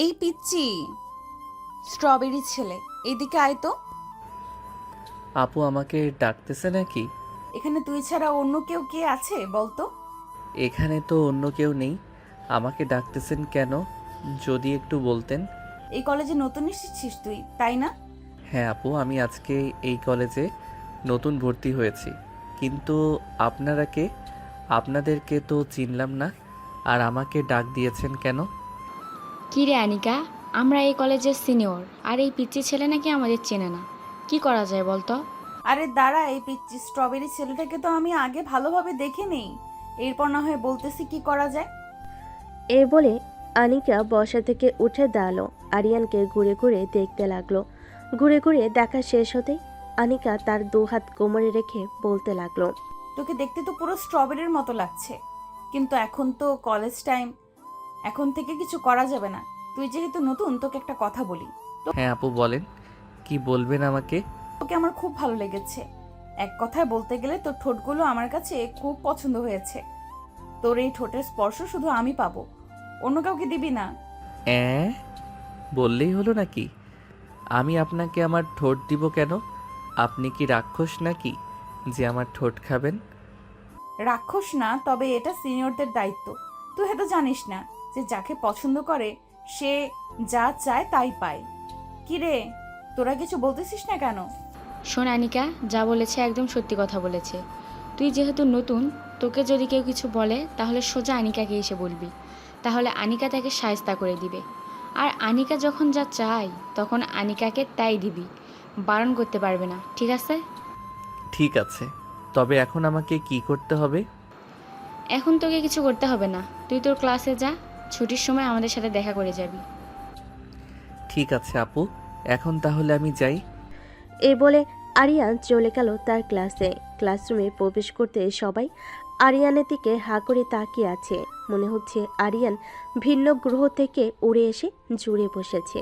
এই পিচ্চি স্ট্রবেরি ছেলে, এদিকে আয় তো। আপু আমাকে ডাকতেছে নাকি? এখানে তুই ছাড়া অন্য কেউ কে আছে বলতো? এখানে তো অন্য কেউ নেই। আমাকে ডাকতেছেন কেন যদি একটু বলতেন? এই কলেজে নতুন এসেছিস তুই, তাই না? হ্যাঁ আপু, আমি আজকে এই কলেজে নতুন ভর্তি হয়েছি। কিন্তু আপনারা কে? আপনাদেরকে তো চিনলাম না। আর আমাকে ডাক দিয়েছেন কেন? কী রে আনিকা, আমরা এই কলেজের সিনিয়র, আর এই পিচ্চি ছেলে নাকি আমাদের চেনে না। কি করা যায় বলতো? আরে দাঁড়া, এই পিচ্চি স্ট্রবেরি ছেলেটাকে তো আমি আগে ভালোভাবে দেখে নেই, এরপর না হয় বলতেছি কি করা যায়। এ বলে আনিকা বসা থেকে উঠে দাঁড়ালো। আরিয়ানকে ঘুরে ঘুরে দেখতে লাগলো। ঘুরে ঘুরে দেখা শেষ হতেই আনিকা তার দু হাত কোমরে রেখে বলতে লাগলো, তোকে দেখতে তো পুরো স্ট্রবেরির মতো লাগছে, কিন্তু এখন তো কলেজ টাইম, এখন থেকে কিছু করা যাবে না। তুই যেহেতু নতুন, তোকে একটা কথা বলি। হ্যাঁ আপু বলেন, কি বলবেন আমাকে? তোকে আমার খুব ভালো লেগেছে। এক কথায় বলতে গেলে তোর ঠোঁটগুলো আমার কাছে খুব পছন্দ হয়েছে। তোর এই ঠোঁটের স্পর্শ শুধু আমি পাবো, অন্য কাউকে দিবি না। অ্যাঁ, বললেই হলো নাকি? আমি আপনাকে আমার ঠোঁট দিব কেন? আপনি কি রাক্ষস নাকি যে আমার ঠোঁট খাবেন? রাক্ষস না, তবে এটা সিনিয়রদের দায়িত্ব। তুই হয়তো জানিস না যে যাকে পছন্দ করে সে যা চায় তাই পায়। কি রে, তোরা কিছু বলতেছিস না কেন? শোন আনিকা, যা বলেছে একদম সত্যি কথা বলেছে। তুই যেহেতু নতুন, তোকে যদি কেউ কিছু বলে তাহলে সোজা আনিকাকে এসে বলবি, তাহলে আনিকা তাকে শায়েস্তা করে দিবে। আর আনিকা যখন যা চায় তখন আনিকাকে তাই দিবি, বারণ করতে পারবে না, ঠিক আছে? ঠিক আছে, তবে এখন আমাকে কি করতে হবে? এখন তোকে কিছু করতে হবে না, তুই তোর ক্লাসে যা, ছুটির সময় আমাদের সাথে দেখা করে যাবি। ঠিক আছে আপু, এখন তাহলে আমি যাই। এ বলে আরিয়ান চলে গেল তার ক্লাসে। ক্লাসরুমে প্রবেশ করতে সবাই আরিয়ানের দিকে হাঁ করে তাকিয়ে আছে। মনে হচ্ছে আরিয়ান ভিন্ন গ্রহ থেকে উড়ে এসে জুড়ে বসেছে।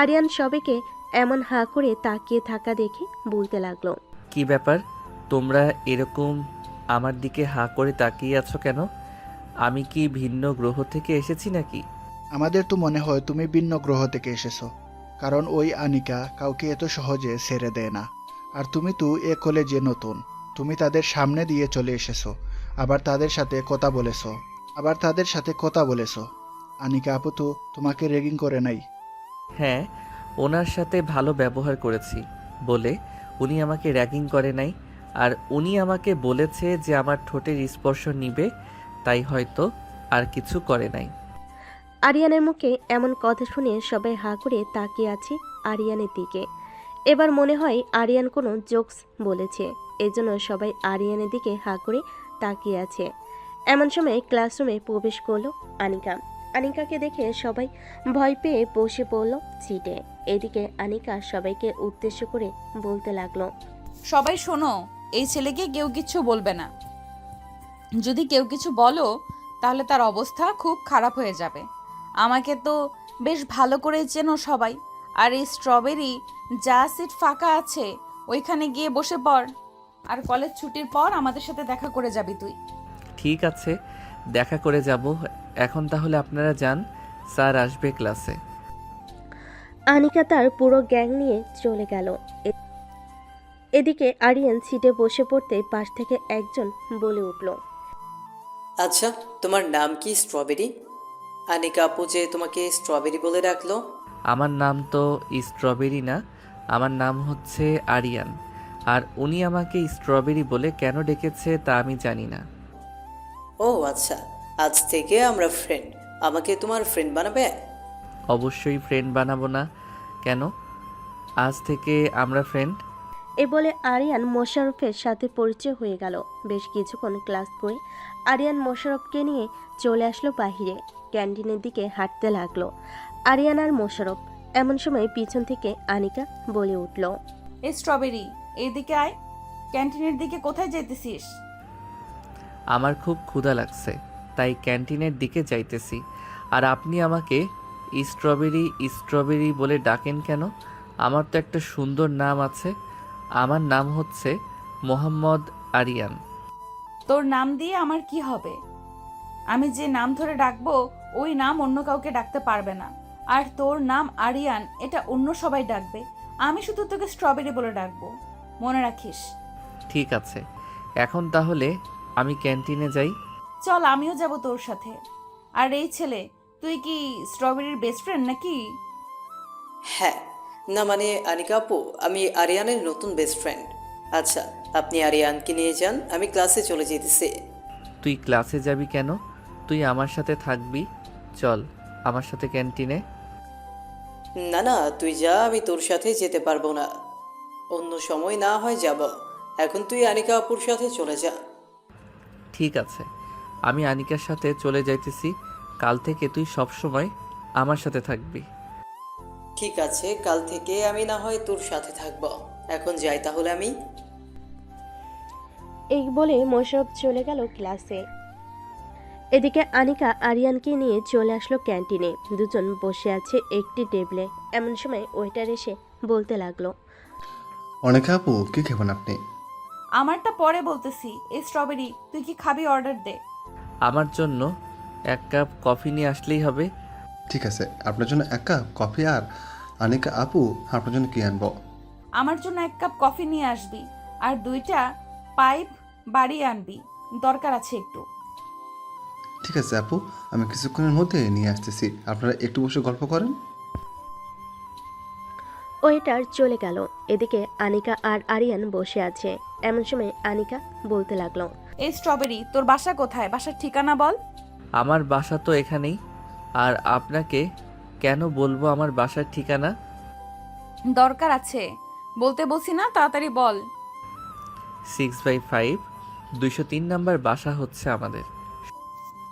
আরিয়ান সবাইকে এমন হাঁ করে তাকিয়ে থাকা দেখে বলতে লাগলো, কি ব্যাপার, তোমরা এরকম আমার দিকে হাঁ করে তাকিয়ে আছো কেন? আমি কি ভিন্ন গ্রহ থেকে এসেছি নাকি? আমাদের তো মনে হয় তুমি ভিন্ন গ্রহ থেকে এসেছো, কারণ ওই আনিকা কাউকে এত সহজে ছেড়ে দেয় না। আর তুমি তো এ কলেজে নতুন, তুমি তাদের সামনে দিয়ে চলে এসেছো, আবার তাদের সাথে কথা বলেছো। আনিকা আপু তো তোমাকে রেগিং করে নাই? হ্যাঁ, ওনার সাথে ভালো ব্যবহার করেছি বলে উনি আমাকে র্যাগিং করে নাই। আর উনি আমাকে বলেছে যে আমার ঠোঁটের স্পর্শ নিবে, তাই হয়তো আর কিছু করে নাই। আরিয়ানের মুখে এমন কথা শুনে সবাই হাঁ করে তাকিয়ে আছে আরিয়ানের দিকে। এবার মনে হয় আরিয়ান কোনো জোকস বলেছে, এজন্য সবাই আরিয়ানের দিকে হাঁ করে তাকিয়ে আছে। এমন সময় ক্লাসরুমে প্রবেশ করলো আনিকা। আনিকাকে দেখে সবাই ভয় পেয়ে বসে পড়ল সিটে। এদিকে আনিকা সবাইকে উদ্দেশ্য করে বলতে লাগলো, সবাই শোনো, এই ছেলেকে কেউ কিছু বলবে না। যদি কেউ কিছু বলো তাহলে তার অবস্থা খুব খারাপ হয়ে যাবে। আমাকে তো বেশ ভালো করে চেনো সবাই। আর এই স্ট্রবেরি যা সিট ফাঁকা আছে ওইখানে গিয়ে বসে পড়, আর কলেজ ছুটির পর আমাদের সাথে দেখা করে যাবি তুই। ঠিক আছে, দেখা করে যাব। এখন তাহলে আপনারা যান, স্যার আসবে ক্লাসে। আনিকা তার পুরো গ্যাং নিয়ে চলে গেল। এদিকে আরিয়ান সিটে বসে পড়তে পাশ থেকে একজন বলে উঠল, আচ্ছা, তোমার নাম কি স্ট্রবেরি? আনিকা আপু যে তোমাকে স্ট্রবেরি বলে ডাকলো? আমার নাম তো স্ট্রবেরি না, আমার নাম হচ্ছে আরিয়ান। আর উনি আমাকে স্ট্রবেরি বলে কেন ডেকেছে তা আমি জানি না। ও আচ্ছা, আজ থেকে আমরা ফ্রেন্ড। আমাকে তোমার ফ্রেন্ড বানাবে? অবশ্যই ফ্রেন্ড বানাবো না কেন, আজ থেকে আমরা ফ্রেন্ড। এ বলে আরিয়ান মোশাররফের সাথে পরিচয় হয়ে গেল। বেশ কিছুক্ষণ ক্লাস করে আরিয়ান মোশাররফকে নিয়ে চলে আসলো বাহিরে। ক্যান্টিনের দিকে হাঁটতে লাগলো আরিয়ান আর মোশাররফ। এমন সময় পিছন থেকে আনিকা বলে উঠল, এই স্ট্রবেরি, এইদিকে আয়। ক্যান্টিনের দিকে কোথায় যেতেছিস? আমার খুব ক্ষুধা লাগছে, তাই ক্যান্টিনের দিকে যাইতেছি। আর আপনি আমাকে স্ট্রবেরি স্ট্রবেরি বলে ডাকেন কেন? আমার তো একটা সুন্দর নাম আছে, আমার নাম হচ্ছে মোহাম্মদ আরিয়ান। তোর নাম দিয়ে আমার কি হবে? আমি যে নাম ধরে ডাকবো ওই নাম অন্য কাউকে ডাকতে পারবে না। আর তোর নাম আরিয়ান, এটা অন্য সবাই ডাকবে। আমি শুধু তোকে স্ট্রবেরি বলে ডাকবো, মনে রাখিস। ঠিক আছে, এখন তাহলে আমি ক্যান্টিনে যাই। চল, আমিও যাব তোর সাথে। আর এই ছেলে, তুই কি স্ট্রবেরির বেস্ট ফ্রেন্ড নাকি? হ্যাঁ, না মানে আনিকা আপু, আমি আরিয়ানের নতুন বেস্ট ফ্রেন্ড। আচ্ছা, আপনি আরিয়ানকে নিয়ে যান, আমি ক্লাসে চলে যেতেছি। তুই ক্লাসে যাবি কেন? তুই আমার সাথে থাকবি। চল আমার সাথে ক্যান্টিনে। না না, তুই যা, আমি তোর সাথে যেতে পারবো না। অন্য সময় না হয় যাব, এখন তুই আনিকা আপুর সাথে চলে যা। ঠিক আছে, আমি আনিকার সাথে চলে যাইতেছি। কাল থেকে তুই সব সময় আমার সাথে থাকবি। ঠিক আছে, কাল থেকে আমি না হয় তোর সাথে থাকবো। এখন যাই তাহলে আমি। এই বলে মোশাররফ চলে গেল ক্লাসে। এদিকে আনিকা আরিয়ানকে নিয়ে চলে আসলো ক্যান্টিনে। দুজন বসে আছে একটি টেবিলে। এমন সময় ওয়েটার এসে বলতে লাগলো, অনেকা আপু, কি খাবেন আপনি? আমারটা পরে বলতেছি। এই স্ট্রবেরি, তুই কি খাবি? অর্ডার দে। আমার জন্য 1 কাপ কফি নিয়ে আসলেই হবে। ঠিক আছে, আপনার জন্য 1 কাপ কফি। আর অনেকা আপু, আপনার জন্য কি আনবো? আমার জন্য 1 কাপ কফি নিয়ে আসবি, আর 2টা পাইপ বাড়িয়ে আনবি, দরকার আছে একটু। ঠিক আছে আপু, আমি কিছুক্ষণের মধ্যে নিয়ে আসতেছি। আপনারা একটু বসে গল্প করেন। ওয়েটার চলে গেল। এদিকে আনিকা আর আরিয়ান বসে আছে। এমন সময় আনিকা বলতে লাগলো, এই স্ট্রবেরি, তোর বাসা কোথায়? বাসার ঠিকানা বল। আমার বাসা তো এখানেই। আর আপনাকে কেন বলবো আমার বাসার ঠিকানা? দরকার আছে, বলতে বলছি না, তাড়াতাড়ি বল। 6/5 203 নাম্বার বাসা হচ্ছে আমাদের।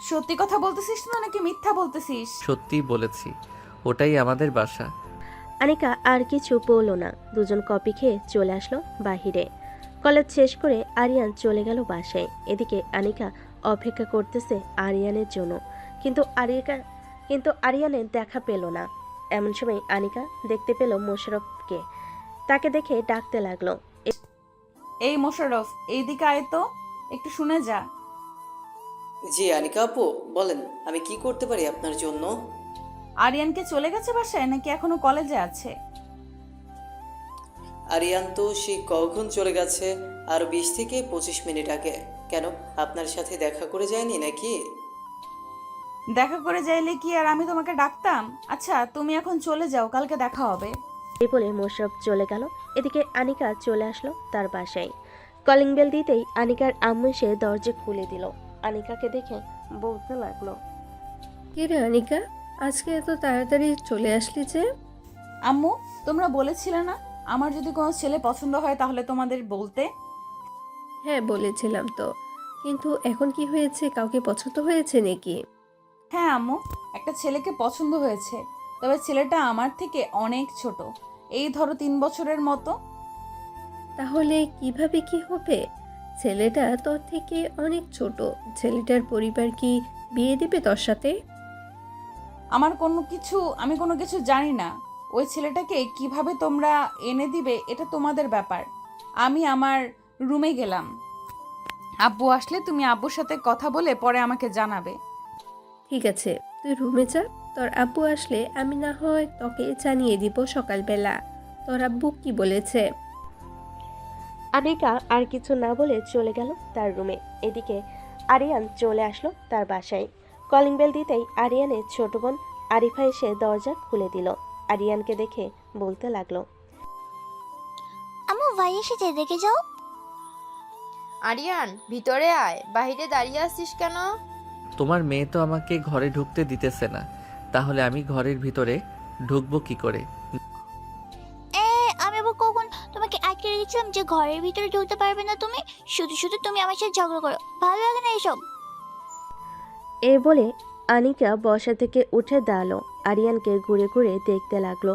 সত্যি কথা বলতেছিস না নাকি মিথ্যা বলতেছিস? সত্যিই বলেছি, ওটাই আমাদের বাসা। আনিকা আর কিছু বলল না। দুজন কফি খেয়ে চলে আসলো বাহিরে। কলেজ শেষ করে আরিয়ান চলে গেল বাসায়। এদিকে আনিকা অপেক্ষা করতেছে আরিয়ানের জন্য, কিন্তু আরিয়ানের দেখা পেল না। এমন সময় আনিকা দেখতে পেল মোশাররফকে। তাকে দেখে ডাকতে লাগলো, এই মোশাররফ, এইদিকে আয় তো, একটু শুনে যা। জি আনিকা আপু, বলেন আমি কি করতে পারি আপনার জন্য? আরিয়ানকে চলে গেছে বাসায় নাকি এখনো কলেজে আছে? আরিয়ান তো সে কখন চলে গেছে, আর 20 থেকে 25 মিনিট আগে। কেন, আপনার সাথে দেখা করে যায়নি নাকি? দেখা করে যাইলে কি আর আমি তোমাকে ডাকতাম? আচ্ছা, তুমি এখন চলে যাও, কালকে দেখা হবে। এই বলে মোশাররফ চলে গেল। এদিকে আনিকা চলে আসলো তার বাসায়। কলিং বেল দিতেই আনিকার আম্মু এসে দরজা খুলে দিল। আনিকাকে দেখে বলতে লাগলো, কি রে অনিকা, আজকে এত তাড়াতাড়ি চলে আসলি যে? আম্মু, তোমরা বলেছিলে না আমার যদি কোনো ছেলে পছন্দ হয় তাহলে তোমাদের বলতে? হ্যাঁ বলেছিলাম তো, কিন্তু এখন কি হয়েছে, কাউকে পছন্দ হয়েছে নাকি? হ্যাঁ আম্মু, একটা ছেলেকে পছন্দ হয়েছে, তবে ছেলেটা আমার থেকে অনেক ছোট, এই ধরো 3 বছরের মতো। তাহলে কিভাবে কি হবে? ছেলেটা তোর থেকে অনেক ছোট, ছেলেটার পরিবার কি বিয়ে দিবে তোর সাথে? আমি কোনো কিছু জানি না। ওই ছেলেটাকে কিভাবে তোমরা এনে দিবে এটা তোমাদের ব্যাপার। আমি আমার রুমে গেলাম। আব্বু আসলে তুমি আব্বুর সাথে কথা বলে পরে আমাকে জানাবে। ঠিক আছে, তুই রুমে যা। তোর আব্বু আসলে আমি না হয় তোকে জানিয়ে দিব সকালবেলা তোর আব্বু কি বলেছে। আনিকা আর কিছু না বলে চলে গেল তার রুমে। এদিকে আরিয়ান চলে আসলো তার বাসায়। কলিং বেল দিতেই আরিয়ানের ছোট বোন আরিফা এসে দরজা খুলে দিল। আরিয়ানকে দেখে বলতে লাগলো, আম্মু ভাই এসেছে, দেখে যাও। আরিয়ান, ভিতরে আয়, বাইরে দাঁড়িয়ে আছিস কেন? তোমার মেয়ে তো আমাকে ঘরে ঢুকতে দিতেছে না, তাহলে আমি ঘরের ভিতরে ঢুকবো কি করে? আমি আবার কখন তোমাকে আটকে রেখেছিলাম যে ঘরের ভিতরে ঢুকতে পারবে না তুমি? শুধু শুধু তুমি আমার সাথে ঝগড়া করো, ভালো লাগে না এসব। এ বলে আনিকা বসা থেকে উঠে দাঁড়ালো। আরিয়ানকে ঘুরে ঘুরে দেখতে লাগলো।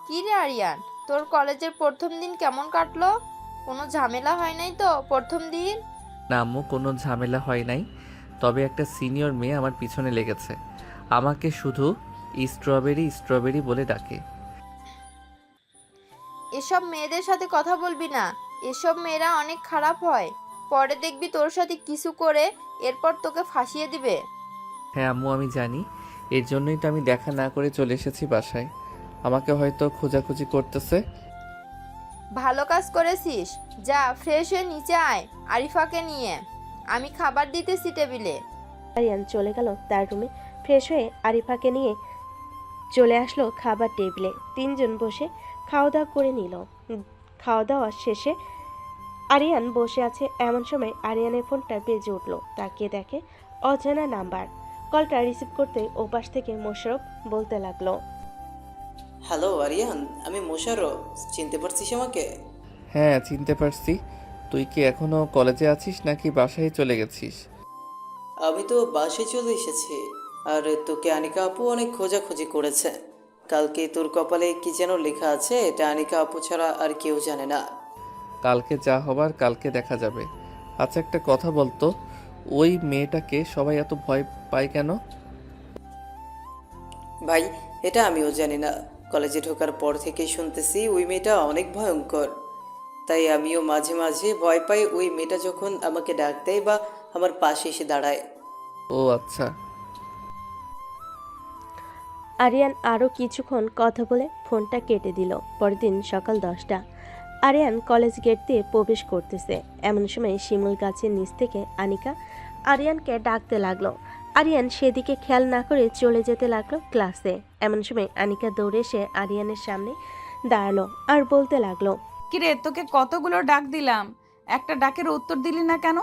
কি রে আরিয়ান, তোর কলেজের প্রথম দিন কেমন কাটলো? কোনো ঝামেলা হয় নাই তো প্রথম দিন? না আম্মু, কোনো ঝামেলা হয় নাই, তবে একটা সিনিয়র মেয়ে আমার পিছনে লেগেছে। আমাকে শুধু স্ট্রবেরি স্ট্রবেরি বলে ডাকে। এসব মেয়েদের সাথে কথা বলবি না, এসব মেয়েরা অনেক খারাপ হয়। পরে দেখবি তোর সাথে কিছু করে এরপর তোকে ফাঁসিয়ে দিবে। হ্যাঁ আম্মু, আমি জানি। এর জন্যই তো আমি দেখা না করে চলে এসেছি বাসায়। আমাকে হয়তো খোঁজাখুঁজি করতেছে। ভালো কাজ করেছিস। যা ফ্রেশ হয়ে নিচে আয় আরিফাকে নিয়ে, আমি খাবার দিতেছি টেবিলে। আরিয়ান চলে গেল তার রুমে। ফ্রেশ হয়ে আরিফাকে নিয়ে চলে আসলো খাবার টেবিলে। তিনজন বসে খাওয়া দাওয়া করে নিল। খাওয়া দাওয়া শেষে আরিয়ান বসে আছে, এমন সময় আরিয়ানের ফোনটা বেজে উঠল। তাকিয়ে দেখে অজানা নাম্বার। কলটা রিসিভ করতে ওপাশ থেকে মোশাররফ বলতে লাগলো, হ্যালো আরিয়ান, আমি মোশাররফ। চিনতে পারছিস আমাকে? হ্যাঁ চিনতে পারছি। তুই কি এখনো কলেজে আছিস নাকি বাসায় চলে গেছিস? আমি তো বাসায় চলে এসেছি। আর তোকে আনিকা আপু অনেক খোঁজাখুঁজি করেছে। কালকে তোর কপালে কি যেন লেখা আছে, এটা আনিকা আপু ছাড়া আর কেউ জানে না। কালকে যা হবার কালকে দেখা যাবে। আচ্ছা একটা কথা বলতো, ওই মেয়েটাকে সবাই এত ভয় পায় কেন? ভাই, এটা আমিও জানি না। কলেজে ঢোকার পর থেকেই শুনতেছি ওই মেয়েটা অনেক ভয়ঙ্কর। তাই আমিও মাঝে মাঝে ভয় পাই ওই মেয়েটা যখন আমাকে ডাক দেয় বা আমার পাশে এসে দাঁড়ায়। ও আচ্ছা। আরিয়ান আরও কিছুক্ষণ কথা বলে ফোনটা কেটে দিল। পরের দিন সকাল 10টা। আরিয়ান কলেজ গেট দিয়ে প্রবেশ করতেছে, এমন সময় শিমুল গাছের নিচ থেকে আনিকা আরিয়ানকে ডাকতে লাগলো। আরিয়ান সেদিকে খেয়াল না করে চলে যেতে লাগলো ক্লাসে। এমন সময় আনিকা দৌড়ে এসে আরিয়ানের সামনে দাঁড়ালো আর বলতে লাগলো, কিরে, তোকে কতগুলো ডাক দিলাম, একটা ডাকের উত্তর দিলি না কেন?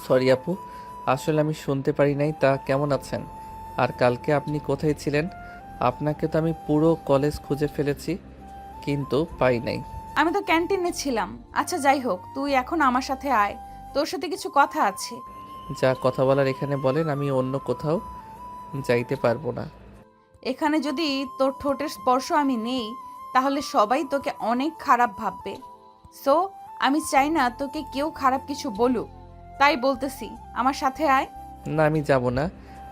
সরি আপু, আসলে আমি শুনতে পারি নাই। তা কেমন আছেন? আর কালকে আপনি কোথায় ছিলেন? আপনাকে তো আমি পুরো কলেজ খুঁজে ফেলেছি কিন্তু পাই নাই। আমি তো ক্যান্টিনে ছিলাম। আচ্ছা যাই হোক, তুই এখন আমার সাথে আয়, তোর সাথে কিছু কথা আছে। যা কথা বলার এখানে বলেন, আমি অন্য কোথাও যাইতে পারবো না। এখানে যদি তোর ঠোঁটের স্পর্শ আমি নেই, তাহলে সবাই তোকে অনেক খারাপ ভাববে। সো আমি চাই না তোকে কেউ খারাপ কিছু বলুক, তাই বলতেছি আমার সাথে আয়। না আমি যাব না।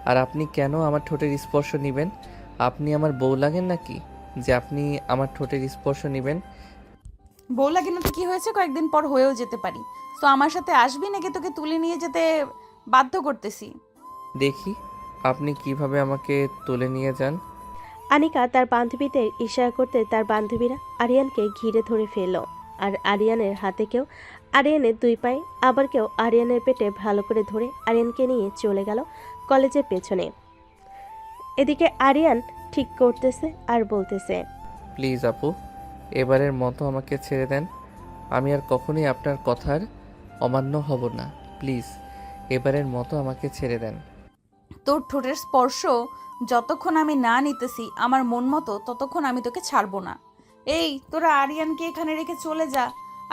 আর আপনি কেন আমার ঠোঁটের স্পর্শ নেবেন? আপনি আমার বউ লাগেন নাকি যে আপনি আমার ঠোঁটের স্পর্শ নেবেন? বউ লাগে না তো কি হয়েছে, কয়েকদিন পর হয়েও যেতে পারি। তো আমার সাথে আসবি নাকি তোকে তুলে নিয়ে যেতে বাধ্য করতেছি? দেখি আপনি কিভাবে আমাকে তুলে নিয়ে যান। আনিকা তার বান্ধবীদের ইশারা করতে তার বান্ধবীরা আরিয়ানকে ঘিরে ধরে ফেলল। আর আরিয়ানের হাতে কেউ আরিয়ানের দুই পায়ে, আবার কেউ আরিয়ানের পেটে ভালো করে ধরে আরিয়ানকে নিয়ে চলে গেল কলেজের পেছনে। এদিকে আরিয়ান ঠিক করতেছে আর বলতেছে, প্লিজ আপু, এবারের মতো আমাকে ছেড়ে দেন। আমি আর কখনোই আপনার কথার অমান্য হব না। প্লিজ এবারের মতো আমাকে ছেড়ে দেন। তোর ঠোঁটের স্পর্শ যতক্ষণ আমি না নিতেছি আমার মন মতো, ততক্ষণ আমি তোকে ছাড়বো না। এই তোরা আরিয়ানকে এখানে রেখে চলে যা,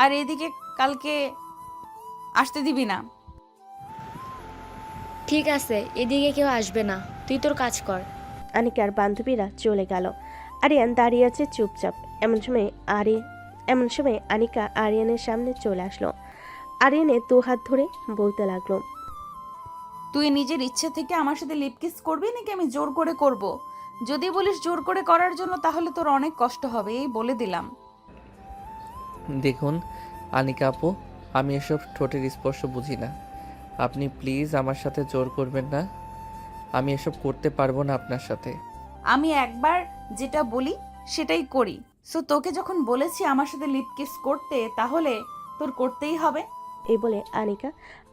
আর এদিকে কালকে আসতে দিবি না। ঠিক আছে, এদিকে কেউ আসবে না, তুই তোর কাজ কর। আনিকার বান্ধবীরা চলে গেল। আরিয়ান দাঁড়িয়ে আছে চুপচাপ। এমন সময় আনিকা আরিয়ানের সামনে চলে আসলো। আরিয়ানের দু হাত ধরে বলতে লাগলো, তুই নিজের ইচ্ছে থেকে আমার সাথে লিপ কিস করবি নাকি আমি জোর করে করব? যদি বলিস জোর করে করার জন্য, তাহলে তোর অনেক কষ্ট হবে, এই বলে দিলাম। দেখুন আনিকা আপু, আমি এসব ঠোঁটের স্পর্শ বুঝি না। আপনি প্লিজ আমার সাথে জোর করবেন না। আমি এসব করতে পারবো না আপনার সাথে। আমি একবার যেটা বলি সেটাই করি। সো তোকে যখন বলেছি আমার সাথে লিপ কিস করতে, তাহলে তোর করতেই হবে। এই বলে আনিকা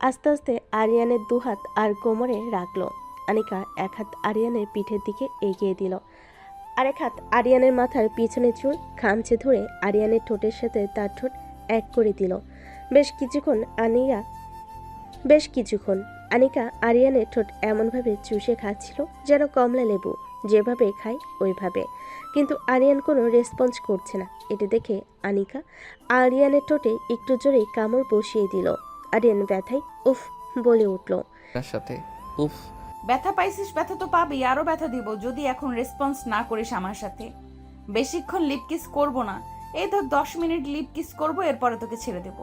আস্তে আস্তে আরিয়ানের দুহাত আর কোমরে রাখলো। আনিকা এক হাত আরিয়ানের পিঠের দিকে এগিয়ে দিল, আরেক হাত আরিয়ানের মাথার পিছনে চুল খামচে ধরে আরিয়ানের ঠোঁটের সাথে তার ঠোঁট এক করে দিল। বেশ কিছুক্ষণ আনিকা আরিয়ানের ঠোঁট এমনভাবে চুষে খাচ্ছিল যেন কমলা লেবু যেভাবে খায় ওইভাবে, কিন্তু আরিয়ান কোনো রেসপন্স করছে না। এটা দেখে আনিকা আরিয়ানের ঠোঁটে একটু জোরে কামড় বসিয়ে দিল। আরিয়ান ব্যথায় উফ বলে উঠল। আপনার সাথে উফ। ব্যথা পাইছিস, ব্যথা তো পাবি, আরো ব্যথা দিব যদি এখন রেসপন্স না করিস আমার সাথে। বেশিক্ষণ লিপ কিস করবো না, এই ধর 10 মিনিট লিপ কিস করবো, এরপরে তোকে ছেড়ে দেবো।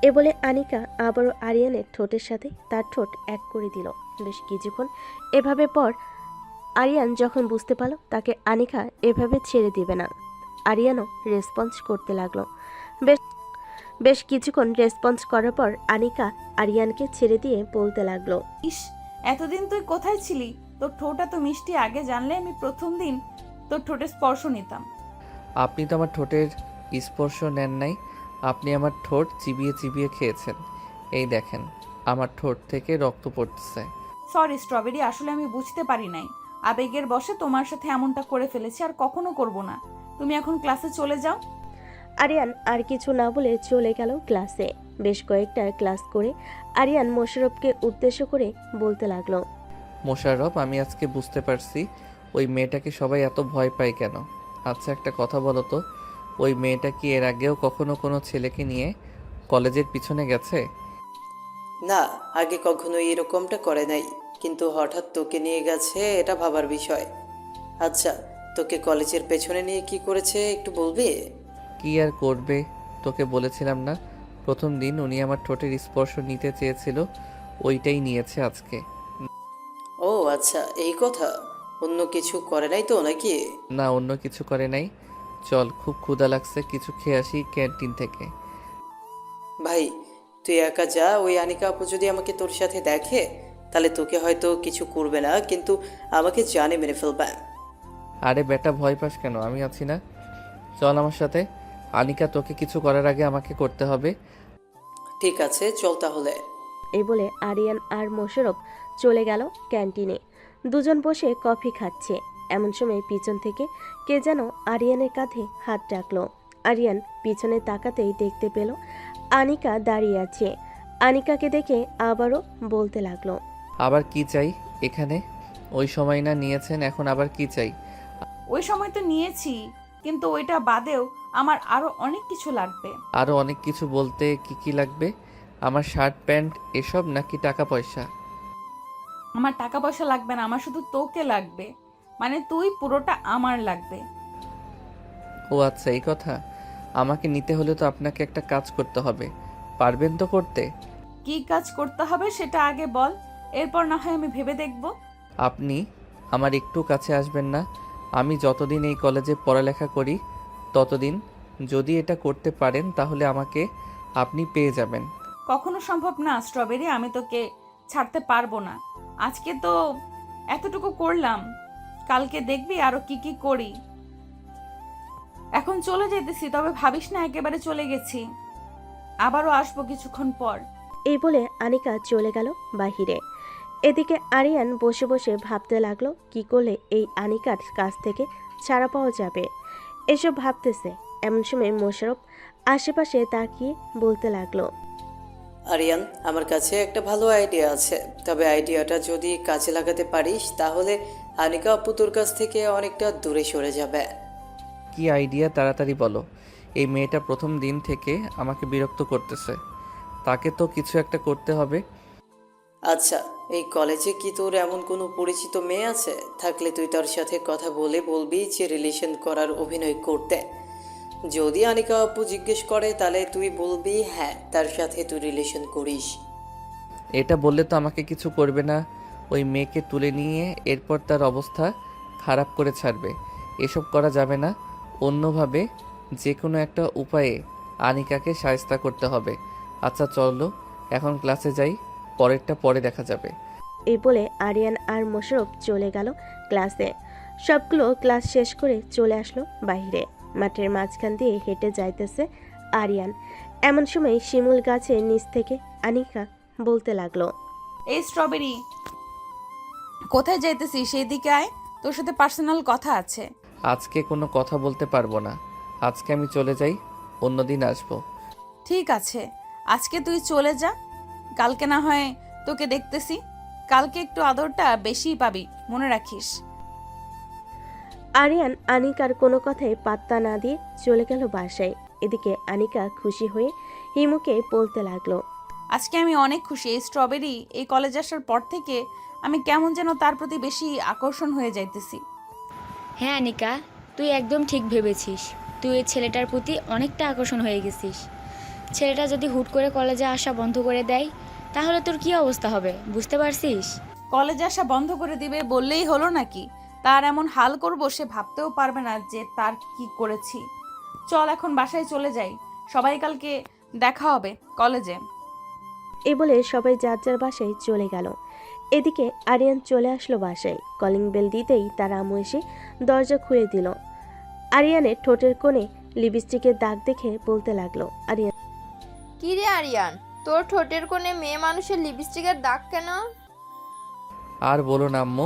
এ বলে আনিকা আবারও আরিয়ানের ঠোঁটের সাথে তার ঠোঁট এক করে দিল। বেশ কিছুক্ষণ এভাবে পর আরিয়ান যখন বুঝতে পারল তাকে আনিকা এভাবে ছেড়ে দিবে না, আরিয়ানও রেসপন্স করতে লাগলো। বেশ কিছুক্ষণ রেসপন্স করার পর আনিকা আরিয়ানকে ছেড়ে দিয়ে বলতে লাগলো, ইস, এতদিন তুই কোথায় ছিলি? তোর ঠোঁট এত মিষ্টি, আগে জানলে আমি প্রথম দিন তোর ঠোঁটে স্পর্শ নিতাম। আপনি তো আমার ঠোঁটের স্পর্শ নেন নাই, আপনি আমার ঠোঁট চিবিয়ে চিবিয়ে খেয়েছেন। এই দেখেন, আমার ঠোঁট থেকে রক্ত পড়তেছে। সরি স্ট্রবেরি, আসলে আমি বুঝতে পারি নাই, আবেগের বশে তোমার সাথে এমনটা করে ফেলেছি, আর কখনো করব না। তুমি এখন ক্লাসে চলে যাও। আরিয়ান আর কিছু না বলে চলে গেল ক্লাসে। বেশ কয়েকটা ক্লাস করে আরিয়ান মোশাররফকে উদ্দেশ্য করে বলতে লাগলো, মোশাররফ, আমি আজকে বুঝতে পারছি ওই মেয়েটাকে সবাই এত ভয় পায় কেন। আচ্ছা, একটা কথা বলো তো, ওই মেয়েটা কি এর আগেও কখনো কোনো ছেলেকে নিয়ে কলেজের পিছনে গেছে? না, আগে কখনো এরকমটা করে নাই, কিন্তু হঠাৎ তোকে নিয়ে গেছে, এটা ভাবার বিষয়। আচ্ছা, তোকে কলেজের পেছনে নিয়ে কি করেছে একটু বলবি? কি আর করবে, তোকে বলেছিলাম না প্রথম দিন উনি আমার ঠোঁটের স্পর্শ নিতে চেয়েছিল, ওইটাই নিয়েছে আজকে। ও আচ্ছা, এই কথা। অন্য কিছু করে নাই তো নাকি? না, অন্য কিছু করে নাই। চল, খুব ক্ষুধা লাগছে, কিছু খেয়ে আসি ক্যান্টিন থেকে। ভাই, তুই একা যা। ওই আনিকা আপু যদি আমাকে তোর সাথে দেখে তাহলে তোকে হয়তো কিছু করবে না, কিন্তু আমাকে জানে মেরে ফেলবে। আরে বেটা, ভয় পাস কেন? আমি আছি না, চল আমার সাথে। আনিকা, তোকে কিছু করার আগে আমাকে করতে হবে। ঠিক আছে, চল তাহলে। এই বলে আরিয়ান আর মোশাররফ চলে গেল ক্যান্টিনে। দুজন বসে কফি খাচ্ছে। এমন সময় পিছন থেকে কে যেন আরিয়ানের কাঁধে হাত রাখলো। আরিয়ান পিছনে তাকাতেই দেখতে পেল আনিকা দাঁড়িয়ে আছে। আনিকাকে দেখে আবারও বলতে লাগলো, আবার কি চাই এখানে? ওই সময় না নিয়েছেন, এখন আবার কি চাই? ওই সময় তো নিয়েছি, কিন্তু ওইটা বাদেও আমার আরো অনেক কিছু লাগবে। আরও অনেক কিছু বলতে কি কি লাগবে? আমার শার্ট প্যান্ট এসব, নাকি টাকা পয়সা? আমার টাকা পয়সা লাগবে না, আমার শুধু তোকে লাগবে, মানে তুই পুরোটা আমার লাগবে। ও আচ্ছা, এই কথা। আমাকে নিতে হলে তো আপনাকে একটা কাজ করতে হবে, পারবেন তো করতে? কি কাজ করতে হবে সেটা আগে বল, এরপর না হয় আমি ভেবে দেখব। আপনি আমার একটু কাছে আসবেন না? আমি যতদিন এই কলেজে পড়ালেখা করি ততদিন, যদি এটা করতে পারেন তাহলে আমাকে আপনি পেয়ে যাবেন। কখনো সম্ভব না স্ট্রবেরি, আমি তোকে ছাড়তে পারবো না। আজকে তো এতটুকু করলাম, কালকে দেখবি আরো কি কি করি। এখন চলে যেতেছি, তবে ভাবিস না একেবারে চলে গেছি, আবারও আসবো কিছুক্ষণ পর। এই বলে আনিকা চলে গেল বাহিরে। এদিকে আরিয়ান বসে বসে ভাবতে লাগলো কি করলে এই আনিকার কাছ থেকে ছাড়া পাওয়া যাবে। এসব ভাবতেছে এমন সময় মোশাররফ আশেপাশে তাকিয়ে বলতে লাগলো, আরিয়ান, আমার কাছে একটা ভালো আইডিয়া আছে, তবে আইডিয়াটা যদি কাজে লাগাতে পারিস তাহলে আনিকা আপু তোর কাছ থেকে অনেকটা দূরে সরে যাবে। কি আইডিয়া, তাড়াতাড়ি বলো। এই মেয়েটা প্রথম দিন থেকে আমাকে বিরক্ত করতেছে, তাকে তো কিছু একটা করতে হবে। আচ্ছা, এই কলেজে কি তোর এমন কোনো পরিচিত মেয়ে আছে? থাকলে তুই তার সাথে কথা বলে বলবি যে রিলেশন করার অভিনয় করতে। যদি আনিকা আপু জিজ্ঞেস করে তাহলে তুই বলবি হ্যাঁ, তার সাথে তুই রিলেশন করিস। এটা বললে তো আমাকে কিছু করবে না, ওই মেয়েকে তুলে নিয়ে এরপর তার অবস্থা খারাপ করে ছাড়বে। এসব করা যাবে না, অন্যভাবে যে কোনো একটা উপায়ে আনিকাকে শায়েস্তা করতে হবে। আচ্ছা চলো, এখন ক্লাসে যাই, পরেরটা পরে দেখা যাবে। এই বলে আরিয়ান আর মোশাররফ চলে গেল ক্লাসে। সবগুলো ক্লাস শেষ করে চলে আসলো বাইরে। মাঠের মাঝখান দিয়ে হেঁটে যাইতেছে আরিয়ান। এমন সময় শিমুল গাছের নিচ থেকে আনিকা বলতে লাগলো, এই স্ট্রবেরি, কোথায় যাইতেছিস? সেই দিকে আয়, তোর সাথে পার্সোনাল কথা আছে। আজকে কোনো কথা বলতে পারবো না, আজকে আমি চলে যাই, অন্যদিন আসবো। ঠিক আছে, আজকে তুই চলে যা, কালকে না হয় তোকে দেখতেছি। কালকে একটু আদরটা বেশিই পাবি, মনে রাখিস। আরিয়ান আনিকার কোনো কথায় পাত্তা না দিয়ে চলে গেল বাসায়। এদিকে আনিকা খুশি হয়ে হিমুকে বলতে লাগলো, আজকে আমি অনেক খুশি। এই স্ট্রবেরি এই কলেজে আসার পর থেকে আমি কেমন যেন তার প্রতি বেশি আকর্ষণ হয়ে যাইতেছি। হ্যাঁ আনিকা, তুই একদম ঠিক ভেবেছিস। তুই ওই ছেলেটার প্রতি অনেকটা আকর্ষণ হয়ে গেছিস। ছেলেটা যদি হুট করে কলেজে আসা বন্ধ করে দেয় তাহলে তোর কি অবস্থা হবে বুঝতে পারছিস? কলেজে আসা বন্ধ করে দিবে বললেই হলো নাকি? তার এমন হাল করব সে ভাবতেও পারবে না যে তার কি করেছি। চল এখন বাসায় চলে যাই, সবাই কালকে দেখা হবে কলেজে। এই বলে সবাই যার যার বাসায় চলে গেল। এদিকে আরিয়ান চলে আসলো বাসায়। কলিং বেল দিতেই তার আম্মু এসে দরজা খুলে দিল। আরিয়ানের ঠোঁটের কোণে লিপস্টিকের দাগ দেখে বলতে লাগলো, আরিয়ান কি রে আরিয়ান, তোর ঠোঁটের কোণে মেয়ে মানুষের লিপস্টিকের দাগ কেন? আর বলো না আম্মু,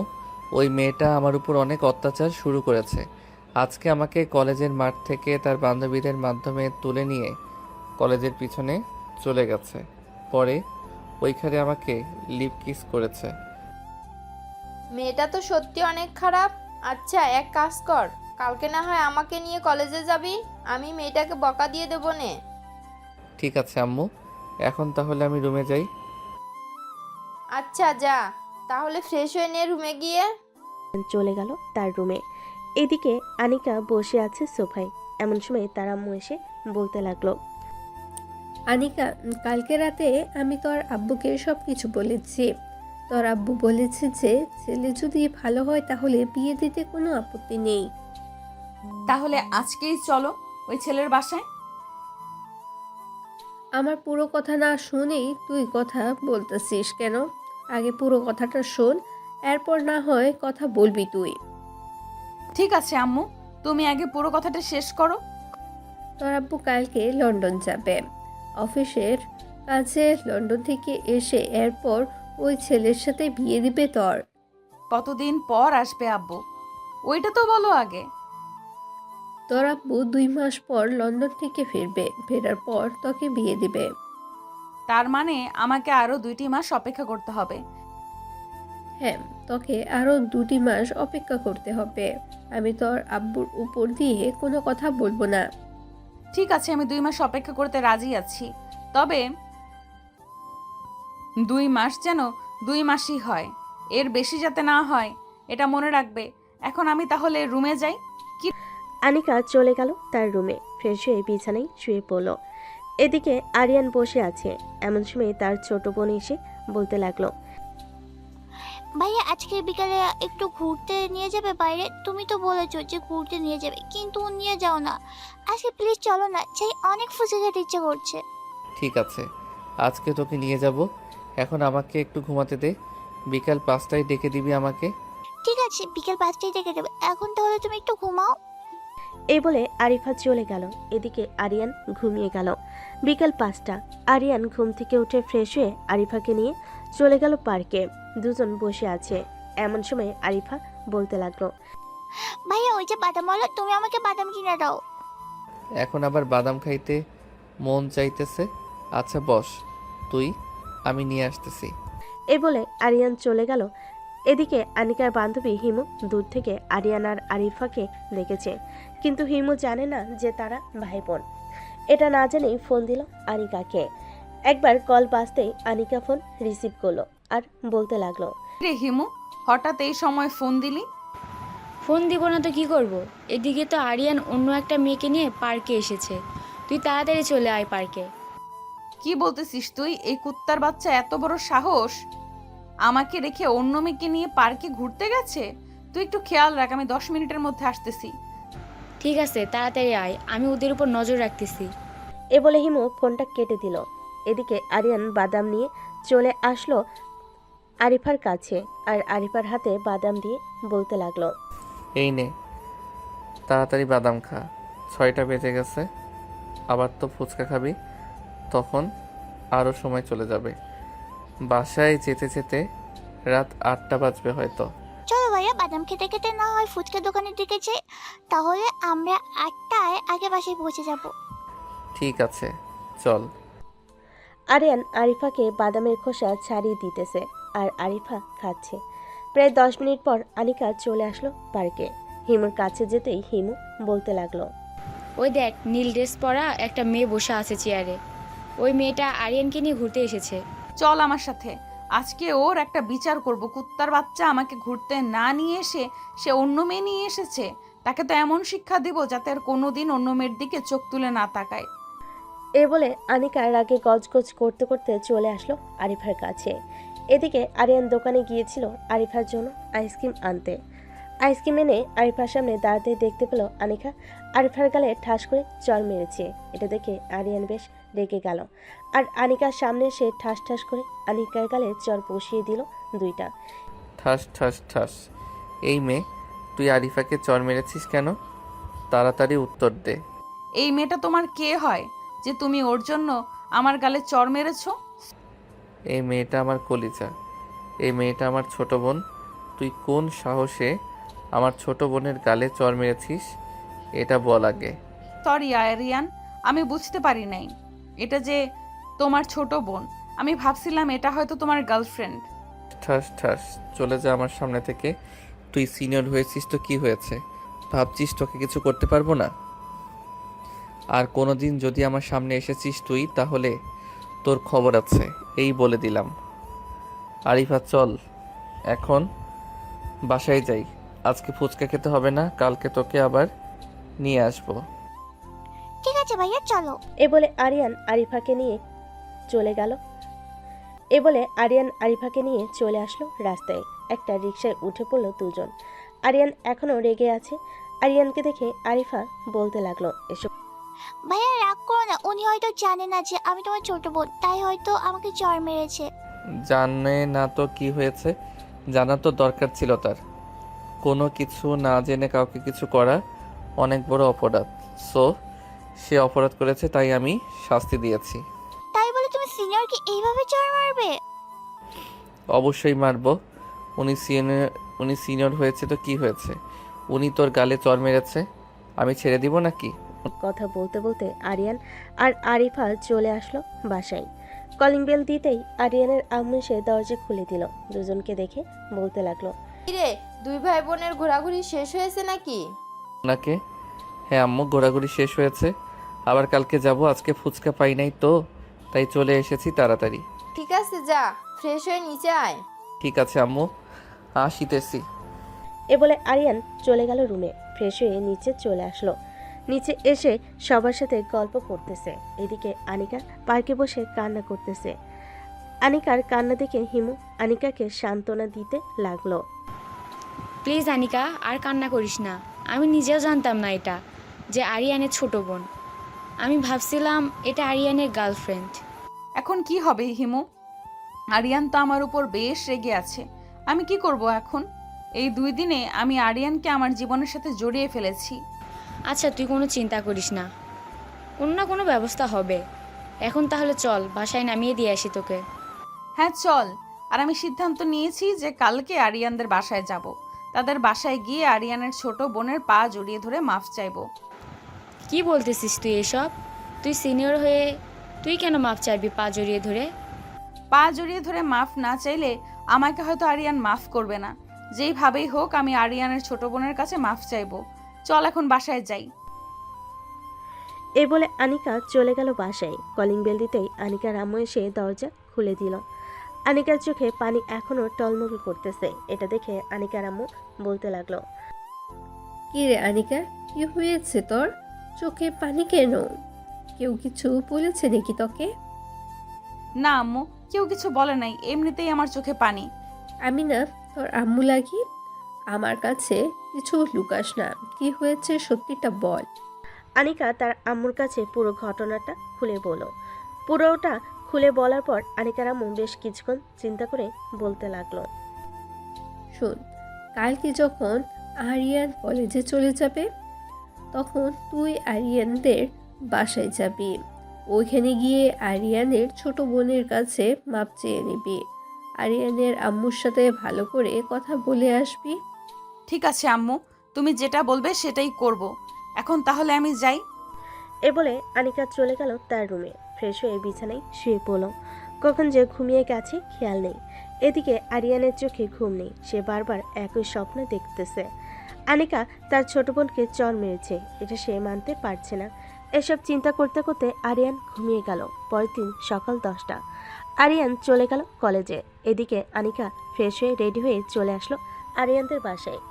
ওই মেয়েটা আমার উপর অনেক অত্যাচার শুরু করেছে। আজকে আমাকে কলেজের মাঠ থেকে তার বান্ধবীদের মাধ্যমে তুলে নিয়ে কলেজের পিছনে চলে গেছে। পরে ওইখানে আমাকে লিপ কিস করেছে। মেয়েটা তো সত্যি অনেক খারাপ। আচ্ছা এক কাজ কর, কালকে না হয় আমাকে নিয়ে কলেজে যাবি, আমি মেয়েটাকে বকা দিয়ে দেবো নে। ঠিক আছে আম্মু, এখন তাহলে আমি রুমে যাই। আচ্ছা যা, তাহলে ফ্রেশ হয়ে নে রুমে গিয়ে। চলে গেল তার রুমে। এদিকে আনিকা বসে আছে সোফায়। এমন সময় তার আম্মু এসে বলতে লাগলো, আনিকা, কালকে রাতে আমি তোর আব্বুকে সব কিছু বলেছি। তোর আব্বু বলেছে যে ছেলে যদি ভালো হয় তাহলে বিয়ে দিতে কোনো আপত্তি নেই। তাহলে আজকেই চলো ওই ছেলের বাসায়। আমার পুরো কথা না শুনেই তুই কথা বলতেছিস কেন? আগে পুরো কথাটা শোন, এরপর না হয় কথা বলবি তুই। ঠিক আছে আম্মু, তুমি আগে পুরো কথাটা শেষ করো। তোর আব্বু কালকে লন্ডন যাবে অফিসের কাছে। লন্ডন থেকে এসে এরপর ওই ছেলের সাথে বিয়ে দিবে তোর। কতদিন পর আসবে আব্বু, ওইটা তো বলো আগে। তোর আব্বু 2 মাস পর লন্ডন থেকে ফিরবে, ফেরার পর তোকে বিয়ে দিবে। তার মানে আমাকে আরো 2টি মাস অপেক্ষা করতে হবে। হ্যাঁ, তোকে আরো 2 মাস অপেক্ষা করতে হবে। আমি তোর আব্বুর উপর দিয়ে কোনো কথা বলবো না। ঠিক আছে, আমি 2 মাস অপেক্ষা করতে রাজি আছি, তবে 2 মাস যেন 2 মাসই হয়, এর বেশি যাতে না হয়, এটা মনে রাখবে। এখন আমি তাহলে রুমে যাই। আনিকা চলে গেল তার রুমে। ফ্রেশ হয়ে বিছানায় শুয়ে পড়ল। এদিকে আরিয়ান বসে আছে। এমন সময় তার ছোট বোন এসে বলতে লাগলো, ভাইয়া আজকে বিকালে একটু ঘুরতে নিয়ে যাবে বাইরে? তুমি তো বলেছো যে ঘুরতে নিয়ে যাবে, কিন্তু নিয়ে যাও না। আজকে প্লিজ চলো না, চাই অনেক ফুচকা খেতে ইচ্ছে করছে। ঠিক আছে, আজকে তোকে নিয়ে যাব। এখন আমাকে একটু ঘুমাতে দে, বিকাল 5টায় ডেকে দিবি আমাকে। ঠিক আছে, বিকেল 5টায় ডেকে দেবে। এখন তাহলে তুমি একটু ঘুমাও। এই বলে আরিফা চলে গেল। এদিকে আরিয়ান ঘুমিয়ে গেল। বিকাল 5টা। আরিয়ান ঘুম থেকে উঠে ফ্রেশ হয়ে আরিফাকে নিয়ে চলে গেল পার্কে। দুজন বসে আছে। এমন সময় আরিফা বলতে লাগলো, ভাইয়া ওই যে বাদামওয়ালা, তুমি আমাকে বাদাম কিনে দাও। এখন আবার বাদাম খাইতে মন চাইতেছে। আচ্ছা বস তুই, আমি নিয়ে আসতেছি। এই বলে আরিয়ান চলে গেল। এদিকে আনিকার বান্ধবী হিমু দূর থেকে আরিয়ান আর আরিফাকে দেখেছে, কিন্তু হিমু জানে না যে তারা ভাই বোন। এটা না জেনেই ফোন দিল আনিকাকে। একবার কল বাজতেই আনিকা ফোন রিসিভ করলো আর বলতে লাগলো, রে হিমু, হঠাৎ এই সময় ফোন দিলি? ফোন দিব না তো কি করব? এদিকে তো আরিয়ান অন্য একটা মেয়েকে নিয়ে পার্কে এসেছে। তুই তাড়াতাড়ি চলে আয় পার্কে। কি বলতেছিস তুই? এই কুত্তার বাচ্চা এত বড় সাহস আমাকে রেখে অন্য মেয়েকে নিয়ে পার্কে ঘুরতে গেছে? তুই একটু খেয়াল রাখ, আমি 10 মিনিটের মধ্যে আসতেছি। ঠিক আছে, তাড়াতাড়ি আয়, আমি ওদের উপর নজর রাখতেছি। এ বলে হিমু ফোনটা কেটে দিল। এদিকে আরিয়ান বাদাম নিয়ে চলে আসলো আরিফার কাছে আর আরিফার হাতে বাদাম দিয়ে বলতে লাগলো, এই নে, তাড়াতাড়ি বাদাম খা, 6টা বেজে গেছে। আবার তো ফুচকা খাবি, তখন আরও সময় চলে যাবে। বাসায় যেতে যেতে রাত 8টা বাজবে হয়তো। চলো ভাইয়া, বাদাম খেতে খেতে না হয় ফুচকা দোকানের দিকে যাই, তাহলে আমরা 8টায় আগে বাসায় পৌঁছে যাব। ঠিক আছে চল। আরিয়ান আরিফাকে বাদামের খোসা ছাড়িয়ে দিতেছে আর আরিফা খাচ্ছে। প্রায় 10 মিনিট পর আনিকা চলে আসলো পার্কে। হিমুর কাছে যেতেই হিমু বলতে লাগলো, ওই দেখ, নীল ড্রেস পরা একটা মেয়ে বসে আছে চেয়ারে। ওই মেয়েটা আরিয়ানকে নিয়ে ঘুরতে এসেছে। চল আমার সাথে, আজকে ওর একটা বিচার করব। কুত্তার বাচ্চা আমাকে ঘুরতে না নিয়ে এসে সে অন্য মেয়ে নিয়ে এসেছে। তাকে তো এমন শিক্ষা দিব যাতে আর কোনোদিন অন্য মেয়ের দিকে চোখ তুলে না তাকায়। এ বলে আনিকা রাগে গজগজ করতে করতে চলে আসলো আরিফার কাছে। এদিকে আরিয়ান দোকানে গিয়েছিল আরিফার জন্য আইসক্রিম আনতে। আইসক্রিম এনে আরিফার সামনে দাঁড়াতে দেখতে পেল আনিকা আরিফার গালে ঠাস করে চড় মেরেছে। এটা দেখে আরিয়ান বেশ রেগে গেল আর আনিকার সামনে সে ঠাস ঠাস করে আনিকার গালে চর বসিয়ে দিল দুইটা। ঠাস ঠাস ঠাস। এই মেয়ে, তুই আরিফাকে চর মেরেছিস কেন? তাড়াতাড়ি উত্তর দে। এই মেয়েটা তোমার কে হয় যে তুমি ওর জন্য আমার গালে চড় মেরেছো? এই মেয়েটা আমার কলিজা, এই মেয়েটা আমার ছোট বোন। তুই কোন সাহসে আমার ছোট বোনের গালে চর মেরেছিস এটা বল আগে। সরি আরিয়ান, আমি বুঝতে পারি নাই এটা যে তোমার ছোট বোন। আমি ভাবছিলাম এটা হয়তো তোমার গার্লফ্রেন্ড। ঠাস ঠাস, চলে যা আমার সামনে থেকে। তুই সিনিয়র হয়েছিস তো কি হয়েছে? ভাবছিস তোকে কিছু করতে পারবো না? আর কোনোদিন যদি আমার সামনে এসেছিস তুই, তাহলে তোর খবর আছে, এই বলে দিলাম। আরিফা চল এখন বাসায় যাই। আজকে ফুচকা খেতে হবে না, কালকে তোকে আবার নিয়ে আসবো। ঠিক আছে ভাইয়া চলো। এ বলে আরিয়ান আরিফাকে নিয়ে চলে আসলো রাস্তায়। একটা রিকশায় উঠে পড়লো দুজন। আরিয়ান এখনো রেগে আছে। আরিয়ানকে দেখে আরিফা বলতে লাগলো, এসব ভাইয়া রাগ করো না, উনি হয়তো জানে না যে আমি তোমার ছোট বোন, তাই হয়তো আমাকে চড় মেরেছে। জানে না তো কি হয়েছে? জানা তো দরকার ছিল তার। কোনো কিছু না জেনে কাউকে কিছু করা অনেক বড় অপরাধ। সো সে অপরাধ করেছে, তাই আমি শাস্তি দিয়েছি। তাই বলে তুমি সিনিয়রকে এইভাবে চড় মারবে? অবশ্যই মারবো। উনি সিনিয়র হয়েছে তো কি হয়েছে? উনি তোর গালে চর মেরেছে, আমি ছেড়ে দিব নাকি? কথা বলতে বলতে আরিয়ান আর আরিফা চলে আসলো বাসায়। কলিং বেল দিতেই আরিয়ানের আম্মু এসে দরজা খুলে দিল। দুজনকে দেখে বলতে লাগলো, কিরে, দুই ভাই বোনের ঘোরাঘুরি শেষ হয়েছে নাকি? ওনাকে? হ্যাঁ আম্মু, ঘোরাঘুরি শেষ হয়েছে। আবার কালকে যাব। আজকে ফুচকা পাই নাই তো, তাই চলে এসেছি তাড়াতাড়ি। ঠিক আছে, যা ফ্রেশ হয়ে নিচে আয়। ঠিক আছে আম্মু, আসিতেছি। এ বলে আরিয়ান চলে গেল রুমে। ফ্রেশ হয়ে নিচে চলে আসলো। নিচে এসে সবার সাথে গল্প করতেছে। এদিকে আনিকা পার্কে বসে কান্না করতেছে। আনিকার কান্না দেখে হিমু আনিকাকে সান্ত্বনা দিতে লাগলো। প্লিজ আনিকা, আর কান্না করিস না। আমি নিজেও জানতাম না এটা যে আরিয়ানের ছোট বোন। আমি ভাবছিলাম এটা আরিয়ানের গার্লফ্রেন্ড। এখন কি হবে হিমু? আরিয়ান তো আমার উপর বেশ রেগে আছে। আমি কি করব এখন? এই 2 দিনে আমি আরিয়ানকে আমার জীবনের সাথে জড়িয়ে ফেলেছি। আচ্ছা, তুই কোনো চিন্তা করিস না, কোনো না কোনো ব্যবস্থা হবে। এখন তাহলে চল, বাসায় নামিয়ে দিয়ে আসি তোকে। হ্যাঁ চল। আর আমি সিদ্ধান্ত নিয়েছি যে কালকে আরিয়ানদের বাসায় যাব। তাদের বাসায় গিয়ে আরিয়ানের ছোট বোনের পা জড়িয়ে ধরে মাফ চাইবো। কি বলতেছিস তুই এসব? তুই সিনিয়র হয়ে তুই কেন মাপ চাইবি পা জড়িয়ে ধরে? পা জড়িয়ে ধরে মাফ না চাইলে আমাকে হয়তো আরিয়ান মাফ করবে না। যেইভাবেই হোক আমি আরিয়ানের ছোট বোনের কাছে মাফ চাইবো। চল এখন বাসায় যাই। এ বলে আনিকা চলে গেল বাসায়। কলিং বেল দিতেই আনিকার আম্মু এসে দরজা খুলে দিল। আনিকার চোখে পানি এখনো টলমল করতেছে। এটা দেখে আনিকার আম্মু বলতে লাগলো, কি রে আনিকা, কি হয়েছে তোর? চোখে পানি কেন? কেউ কিছু বলেছে নাকি তোকে? না আম্মু, কেউ কিছু বলে নাই, এমনিতেই আমার চোখে পানি। আমি না তোর আম্মু লাগি? আমার কাছে কিছু লুকাস না, কি হয়েছে সত্যিটা বল। আনিকা তার আম্মুর কাছে পুরো ঘটনাটা খুলে বলল। পুরোটা খুলে বলার পর আনিকার আম্মু বেশ কিছুক্ষণ চিন্তা করে বলতে লাগলো, শোন, কালকে যখন আরিয়ান কলেজে চলে যাবে তখন তুই আরিয়ানদের বাসায় যাবি। ওইখানে গিয়ে আরিয়ানের ছোট বোনের কাছে মাপ চেয়ে নিবি। আরিয়ানের আম্মুর সাথে ভালো করে কথা বলে আসবি। ঠিক আছে আম্মু, তুমি যেটা বলবে সেটাই করব। এখন তাহলে আমি যাই। এ বলে আনিকা চলে গেল তার রুমে। ফ্রেশ হয়ে বিছানায় শুয়ে পড়ল। কখন যে ঘুমিয়ে গেছে খেয়াল নেই। এদিকে আরিয়ানের চোখে ঘুম নেই। সে বারবার একই স্বপ্ন দেখতেছে। আনিকা তার ছোট বোনকে চর মেরেছে, এটা সে মানতে পারছে না। এসব চিন্তা করতে করতে আরিয়ান ঘুমিয়ে গেল। পরের দিন সকাল 10টা। আরিয়ান চলে গেল কলেজে। এদিকে আনিকা ফ্রেশ হয়ে রেডি হয়ে চলে আসলো আরিয়ানদের বাসায়।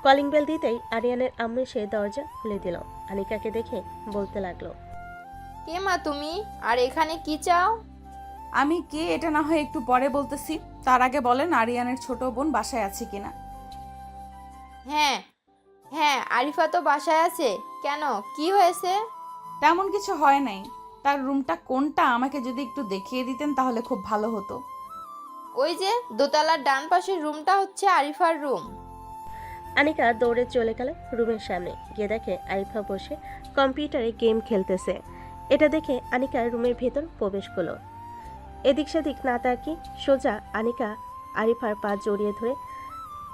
কলিং বেল দিতেই আরিয়ানের আম্মু এসে দরজা খুলে দিল। আনিকাকে দেখে বলতে লাগলো, কে মা তুমি, আর এখানে কি চাও? আমি কে এটা না হয় একটু পরে বলতেছি। তার আগে বলেন আরিয়ানের ছোট বোন বাসায় আছে কিনা। হ্যাঁ হ্যাঁ, আরিফা তো বাসায় আছে। কেন, কি হয়েছে? তেমন কিছু হয় নাই, তার রুমটা কোনটা আমাকে যদি একটু দেখিয়ে দিতেন তাহলে খুব ভালো হতো। ওই যে দোতলার ডান পাশের রুমটা হচ্ছে আরিফার রুম। আনিকা দৌড়ে চলে গেল রুমের সামনে, গিয়ে দেখে আরিফা বসে কম্পিউটারে গেম খেলতেছে। এটা দেখে আনিকা রুমের ভেতর প্রবেশ করলো। এদিক সেদিক না তাকিয়ে সোজা আনিকা আরিফার পা জড়িয়ে ধরে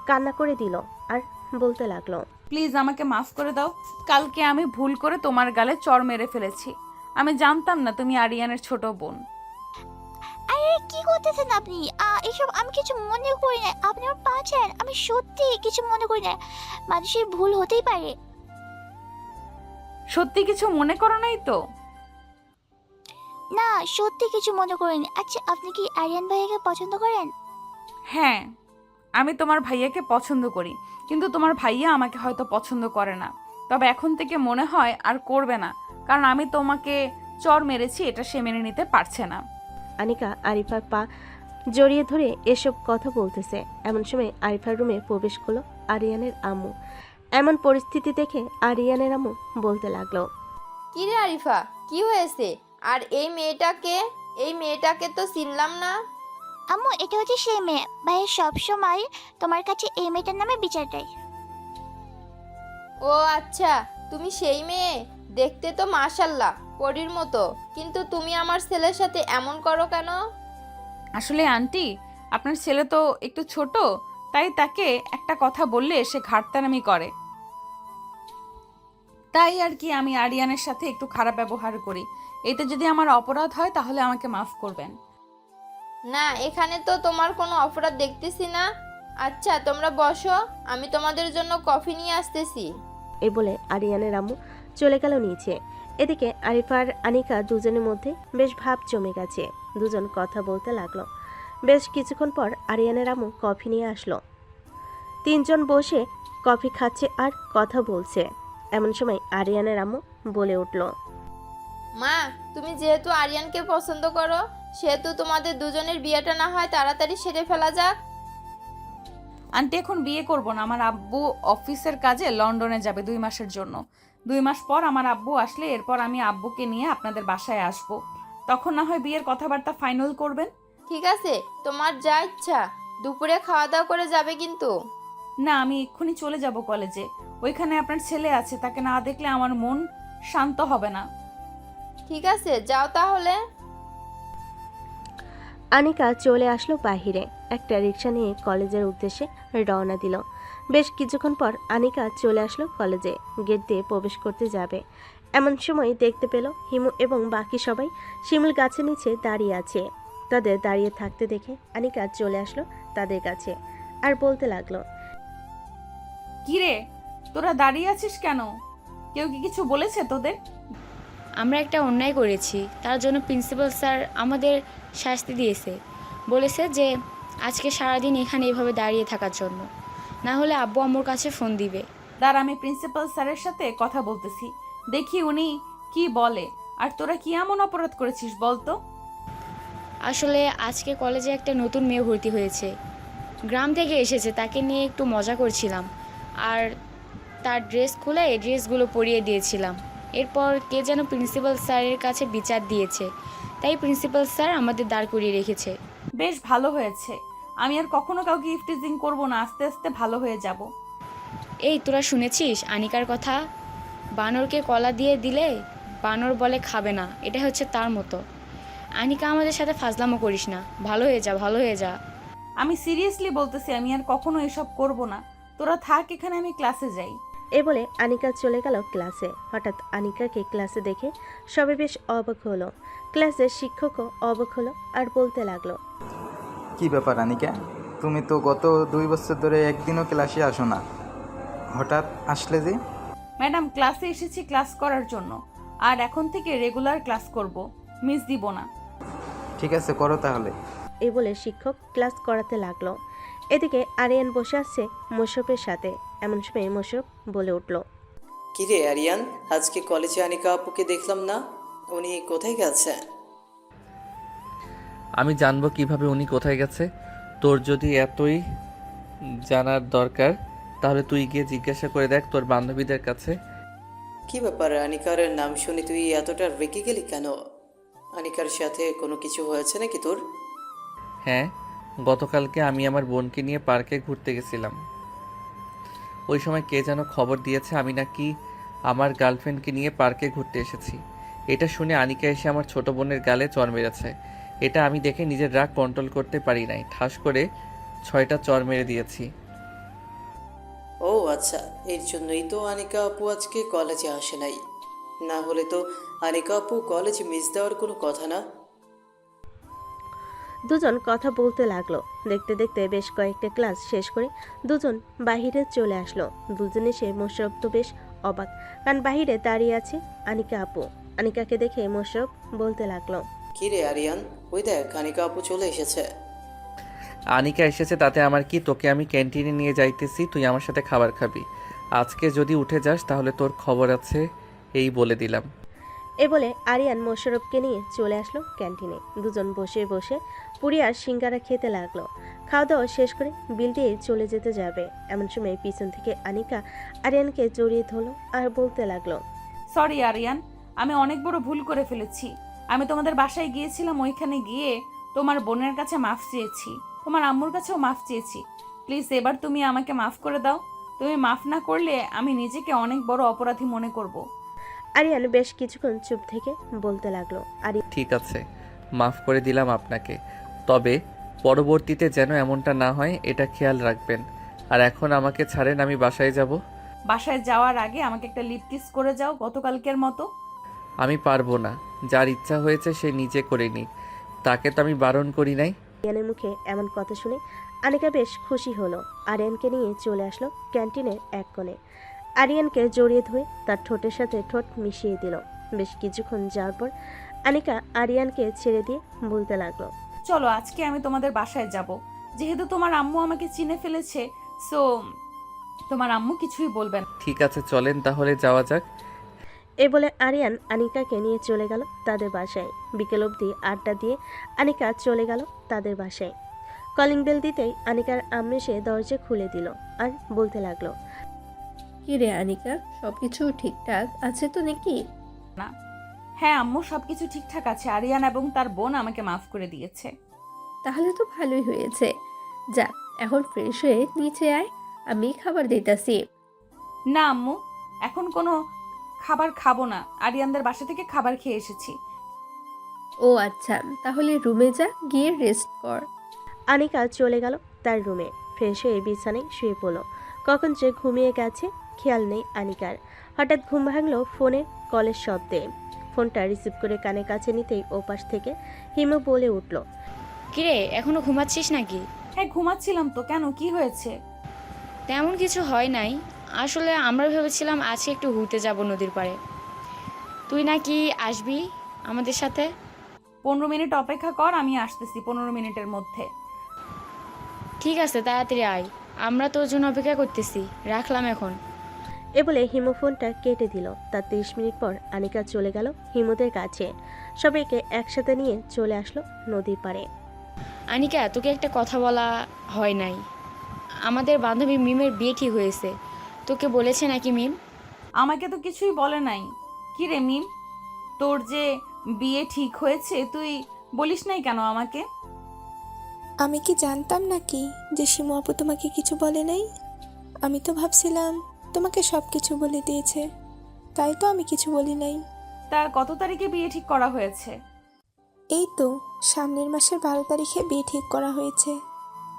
কান্না করে দিল আর বলতে লাগলো, প্লিজ আমাকে মাফ করে দাও। কালকে আমি ভুল করে তোমার গালে চড় মেরে ফেলেছি। আমি জানতাম না তুমি আরিয়ানের ছোট বোন। আরে কি করতেছেন আপনি? এসব আমি কিছু মনে করি না। আপনি আমার পা ছাড়েন। আমি সত্যি কিছু মনে করি না। মানুষের ভুল হতেই পারে। সত্যি কিছু মনে করো নাই তো? না, সত্যি কিছু মনে করিনি। আচ্ছা, আপনি কি আরিয়ান ভাইয়াকে পছন্দ করেন? হ্যাঁ, আমি তোমার ভাইয়াকে পছন্দ করি, কিন্তু তোমার ভাইয়া আমাকে হয়তো পছন্দ করে না। তবে এখন থেকে মনে হয় আর করবে না, কারণ আমি তোমাকে চড় মেরেছি, এটা সে মেনে নিতে পারছে না। আনিকা আরিফার পা জড়িয়ে ধরে এসব কথা বলতেছে। এমন সময় আরিফার রুমে প্রবেশ করলো আরিয়ানের আম্মু। এমন পরিস্থিতি দেখে আরিয়ানের আম্মু বলতে লাগলো, কি রে আরিফা, কি হয়েছে? আর এই মেয়েটাকে তো চিনলাম না। আম্মু, এটা হচ্ছে সেই মেয়ে। ভাইয়া সব সময় তোমার কাছে এই মেয়েটার নামে বিচার দেয়। ও আচ্ছা, তুমি সেই মেয়ে। দেখতে তো মাশাল্লাহ পরীর মতো, কিন্তু তুমি আমার ছেলের সাথে এমন করো কেন? আসলে আন্টি, আপনার ছেলে তো একটু ছোট, তাই তাকে একটা কথা বললে সে ঘাটতারামি করে। তাই আর কি আমি আরিয়ানের সাথে একটু খারাপ ব্যবহার করি। এতে যদি আমার অপরাধ হয় তাহলে আমাকে মাফ করবেন। না, এখানে তো তোমার কোনো অপরাধ দেখতেছি না। আচ্ছা তোমরা বসো, আমি তোমাদের জন্য কফি নিয়ে আসতেছি। এই বলে আরিয়ানের আম্মু চলে গেল নিচে। এদিকে আরিফা আর আনিকা দুজনের মধ্যে বেশ ভাব জমে গেছে। দুজন কথা বলতে লাগলো। বেশ কিছুক্ষণ পর আরিয়ানের আম্মু কফি নিয়ে আসলো। তিনজন বসে কফি খাচ্ছে আর কথা বলছে। এমন সময় আরিয়ানের আম্মু বলে উঠল, মা, তুমি যেহেতু আরিয়ানকে পছন্দ করো, সেহেতু তোমাদের দুজনের বিয়েটা না হয় তাড়াতাড়ি সেরে ফেলা যাক। আন্টি, এখন বিয়ে করব না। আমার আব্বু অফিসের কাজে লন্ডনে যাবে 2 মাসের জন্য। 2 মাস পর আমার আব্বু আসলে এরপর আমি আব্বুকে নিয়ে আপনাদের বাসায় আসব। তখন না হয় বিয়ের কথাবার্তা ফাইনাল করবেন। ঠিক আছে, তোমার যা ইচ্ছা। দুপুরে খাওয়া দাওয়া করে যাবে কিন্তু। না, আমি এক্ষুনি চলে যাব কলেজে। ওইখানে আপনার ছেলে আছে, তাকে না দেখলে আমার মন শান্ত হবে না। ঠিক আছে, যাও তাহলে। আনিকা চলে আসলো বাহিরে। একটা রিক্সা নিয়ে কলেজের উদ্দেশ্যে রওনা দিল। বেশ কিছুক্ষণ পর আনিকা চলে আসলো কলেজে। গেট দিয়ে প্রবেশ করতে যাবে এমন সময় দেখতে পেল হিমু এবং বাকি সবাই শিমুল গাছের নিচে দাঁড়িয়ে আছে। তাদের দাঁড়িয়ে থাকতে দেখে আনিকা চলে আসলো তাদের কাছে আর বলতে লাগলো, কিরে, তোরা দাঁড়িয়ে আছিস কেন? কেউ কি কিছু বলেছে তোদের? আমরা একটা অন্যায় করেছি, তার জন্য প্রিন্সিপাল স্যার আমাদের শাস্তি দিয়েছে। বলেছে যে আজকে সারাদিন এখানে এভাবে দাঁড়িয়ে থাকার জন্য, না হলে আব্বু আম্মুর কাছে ফোন দিবে। দাঁড়া, আমি প্রিন্সিপাল স্যারের সাথে কথা বলতেছি, দেখি উনি কি বলে। আর তোরা কি এমন অপরাধ করেছিস বলতো? আসলে আজকে কলেজে একটা নতুন মেয়ে ভর্তি হয়েছে, গ্রাম থেকে এসেছে, তাকে নিয়ে একটু মজা করছিলাম আর তার ড্রেস খুলে এই ড্রেসগুলো পরিয়ে দিয়েছিলাম। এরপর কে যেন প্রিন্সিপাল স্যারের কাছে বিচার দিয়েছে, তাই প্রিন্সিপাল স্যার আমাদের দাঁড় করিয়ে রেখেছে। বেশ ভালো হয়েছে। আমি আর কখনো কাউকে ইফটিজিং করব না, আস্তে আস্তে ভালো হয়ে যাব। এই তোরা শুনেছিস আনিকার কথা? বানরকে কলা দিয়ে দিলে বানর বলে খাবে না, এটা হচ্ছে তার মতো। আনিকা, আমাদের সাথে ফাজলামো করিস না, ভালো হয়ে যা, ভালো হয়ে যা। আমি সিরিয়াসলি বলতেছি, আমি আর কখনো এসব করব না। তোরা থাক এখানে, আমি ক্লাসে যাই। এ বলে আনিকা চলে গেল ক্লাসে। হঠাৎ আনিকাকে ক্লাসে দেখে সবাই বেশ অবাক হলো। ক্লাসের শিক্ষকও অবাক হলো আর বলতে লাগলো, কি ব্যাপার আনিকা, তুমি তো গত 2 বছর ধরে একদিনও ক্লাসে আসো না, হঠাৎ আসলে যে? ম্যাডাম, ক্লাসে এসেছি ক্লাস করার জন্য, আর এখন থেকে রেগুলার ক্লাস করব, মিস দিব না। ঠিক আছে, করো তাহলে। এই বলে শিক্ষক ক্লাস করাতে লাগলো। এদিকে আরিয়ান বসে আছে মোশরফের সাথে। এমন সময় মোশরফ বলে উঠল, কিরে আরিয়ান, আজকে কলেজে আনিকা আপুকে দেখলাম না, উনি কোথায় গেছে? আমি জানবো কিভাবে উনি কোথায় গেছে? তোর যদি এতই জানার দরকার তাহলে তুই গিয়ে জিজ্ঞাসা করে দেখ তোর বান্ধবীদের কাছে। কি ব্যাপার, আনিকার নাম শুনে তুই এতটা রেগে গেলি কেন? আনিকার সাথে কোনো কিছু হয়েছে নাকি তোর? হ্যাঁ, গতকালকে আমি আমার বোনকে নিয়ে পার্কে ঘুরতে গেছিলাম। ওই সময় কে যেন খবর দিয়েছে আমি নাকি আমার গার্লফ্রেন্ডকে নিয়ে পার্কে ঘুরতে এসেছি। এটা শুনে আনিকা এসে আমার ছোট বোনের গালে চড় মেরেছে। এটা আমি দেখে নিজের রাগ কন্ট্রোল করতে পারি নাই, ঠাস করে 6টা চড় মেরে দিয়েছি। ও আচ্ছা, এর জন্যই তো আনিকা আপু আজকে কলেজে আসে নাই। না হলে তো আনিকা আপু কলেজ মিস দেওয়ার কোনো কথা না। দুজন কথা বলতে লাগলো। দেখতে দেখতে বেশ কয়েকটা ক্লাস শেষ করে দুজন বাহিরে চলে আসলো। দুজন এসে মোশারফ তো বেশ অবাক, কারণ বাহিরে দাঁড়িয়ে আছে আনিকা আপু। আনিকাকে দেখে মোশারফ বলতে লাগলো, কি রে আরিয়ান, ওই দেখ আনিকা আপু চলে এসেছে। আনিকা এসেছে তাতে আমার কি? তোকে আমি ক্যান্টিনে নিয়ে যাইতেছি, তুই আমার সাথে খাবার খাবি। আজকে যদি উঠে যাস তাহলে তোর খবর আছে, এই বলে দিলাম। এ বলে আরিয়ান মোশারফকে নিয়ে চলে আসলো ক্যান্টিনে। দুজন বসে বসে পুরি আর সিঙ্গারা খেতে লাগলো। খাওয়া দাওয়া শেষ করে বিল দিয়ে চলে যেতে যাবে, এমন সময় পিছন থেকে আনিকা আরিয়ানকে জড়িয়ে ধরলো আর বলতে লাগলো, সরি আরিয়ান, আমি অনেক বড় ভুল করে ফেলেছি। আমি তোমাদের বাসায় গিয়েছিলাম, ওইখানে গিয়ে তোমার বোনের কাছে মাফ চেয়েছি, তোমার আম্মুর কাছেও মাফ চেয়েছি। প্লিজ এবার তুমি আমাকে মাফ করে দাও। তুমি মাফ না করলে আমি নিজেকে অনেক বড় অপরাধী মনে করব। আরিয়ান বেশ কিছুক্ষণ চুপ থেকে বলতে লাগলো, ঠিক আছে, মাফ করে দিলাম আপনাকে, তবে পরবর্তীতে যেন এমনটা না হয় এটা খেয়াল রাখবেন। আর এখন আমাকে ছাড়েন, আমি বাসায় যাব। বাসায় যাওয়ার আগে আমাকে একটা লিপ কিস করে যাও গতকালকের মতো। আমি পারবো না, যার ইচ্ছা হয়েছে সে নিজে করে নিক, তাকে তো আমি বারণ করি নাই। আরিয়ানের মুখে এমন কথা শুনে আনিকা বেশ খুশি হলো। আরিয়ানকে নিয়ে চলে আসলো ক্যান্টিনের এক কোণে। আরিয়ানকে জড়িয়ে ধরে তার ঠোঁটের সাথে ঠোঁট মিশিয়ে দিল। বেশ কিছুক্ষণ যাওয়ার পর আনিকা আরিয়ানকে ছেড়ে দিয়ে বলতে লাগলো, চলো আজকে আমি তোমাদের বাসায় যাব। যেহেতু তোমার আম্মু আমাকে চিনে ফেলেছে, সো তোমার আম্মু কিছুই বলবে না। ঠিক আছে, চলেন তাহলে যাওয়া যাক। এ বলে আরিয়ান আনিকাকে নিয়ে চলে গেল তাদের বাসায়। বিকেল অবধি আড্ডা দিয়ে আনিকা চলে গেল তাদের বাসায়। কলিং বেল দিতেই আনিকার আম্মু এসে দরজা খুলে দিল আর বলতে লাগলো, কি রে আনিকা, সব কিছু ঠিকঠাক আছে তো নাকি? হ্যাঁ আম্মু, সবকিছু ঠিকঠাক আছে। আরিয়ান এবং তার বোন আমাকে মাফ করে দিয়েছে। তাহলে তো ভালোই হয়েছে। যা, এখন ফ্রেশ হয়ে নিচে আয়, আমি খাবার দিতেছি। না আম্মু, এখন কোনো খাবার খাবো না। আরিয়ানদের বাসা থেকে খাবার খেয়ে এসেছি। ও আচ্ছা, তাহলে রুমে যা, গিয়ে রেস্ট কর। আনিকা চলে গেল তার রুমে। ফ্রেশ হয়ে বিছানায় শুয়ে পড়ল। কখন যে ঘুমিয়ে গেছে খেয়াল নেই আনিকার। হঠাৎ ঘুম ভাঙল ফোনে কলের শব্দে। ফোনটা রিসিভ করে কানে কাছে নিতেই ওপাশ থেকে হিমু বলে উঠল, কিরে, এখনো ঘুমাচ্ছিস নাকি? হ্যাঁ ঘুমাচ্ছিলাম তো, কেন কি হয়েছে? তেমন কিছু হয় নাই। আসলে আমরা ভেবেছিলাম আজকে একটু ঘুরতে যাব নদীর পাড়ে। তুই নাকি আসবি আমাদের সাথে? 15 মিনিট অপেক্ষা কর, আমি আসতেছি 15 মিনিটের মধ্যে। ঠিক আছে, তাড়াতাড়ি আয়, আমরা তোর জন্য অপেক্ষা করতেছি। রাখলাম এখন। এ বলে হিমু ফোনটা কেটে দিল। তার 30 মিনিট পর আনিকা চলে গেল হিমুদের কাছে। সবাইকে একসাথে নিয়ে চলে আসলো নদীর পাড়ে। আনিকা, তোকে একটা কথা বলা হয় নাই। আমাদের বান্ধবী মিমের বিয়ে ঠিক হয়েছে। তোকে বলেছে নাকি মিম? আমাকে তো কিছুই বলে নাই। কি রে মিম, তোর যে বিয়ে ঠিক হয়েছে তুই বলিস নাই কেন আমাকে? আমি কি জানতাম নাকি যে শিমু আপু তোমাকে কিছু বলে নাই? আমি তো ভাবছিলাম তোমাকে সব কিছু বলে দিয়েছে, তাই তো আমি কিছু বলি নাই। তার কত তারিখে বিয়ে ঠিক করা হয়েছে? এই তো সামনের মাসের 12 তারিখে বিয়ে ঠিক করা হয়েছে,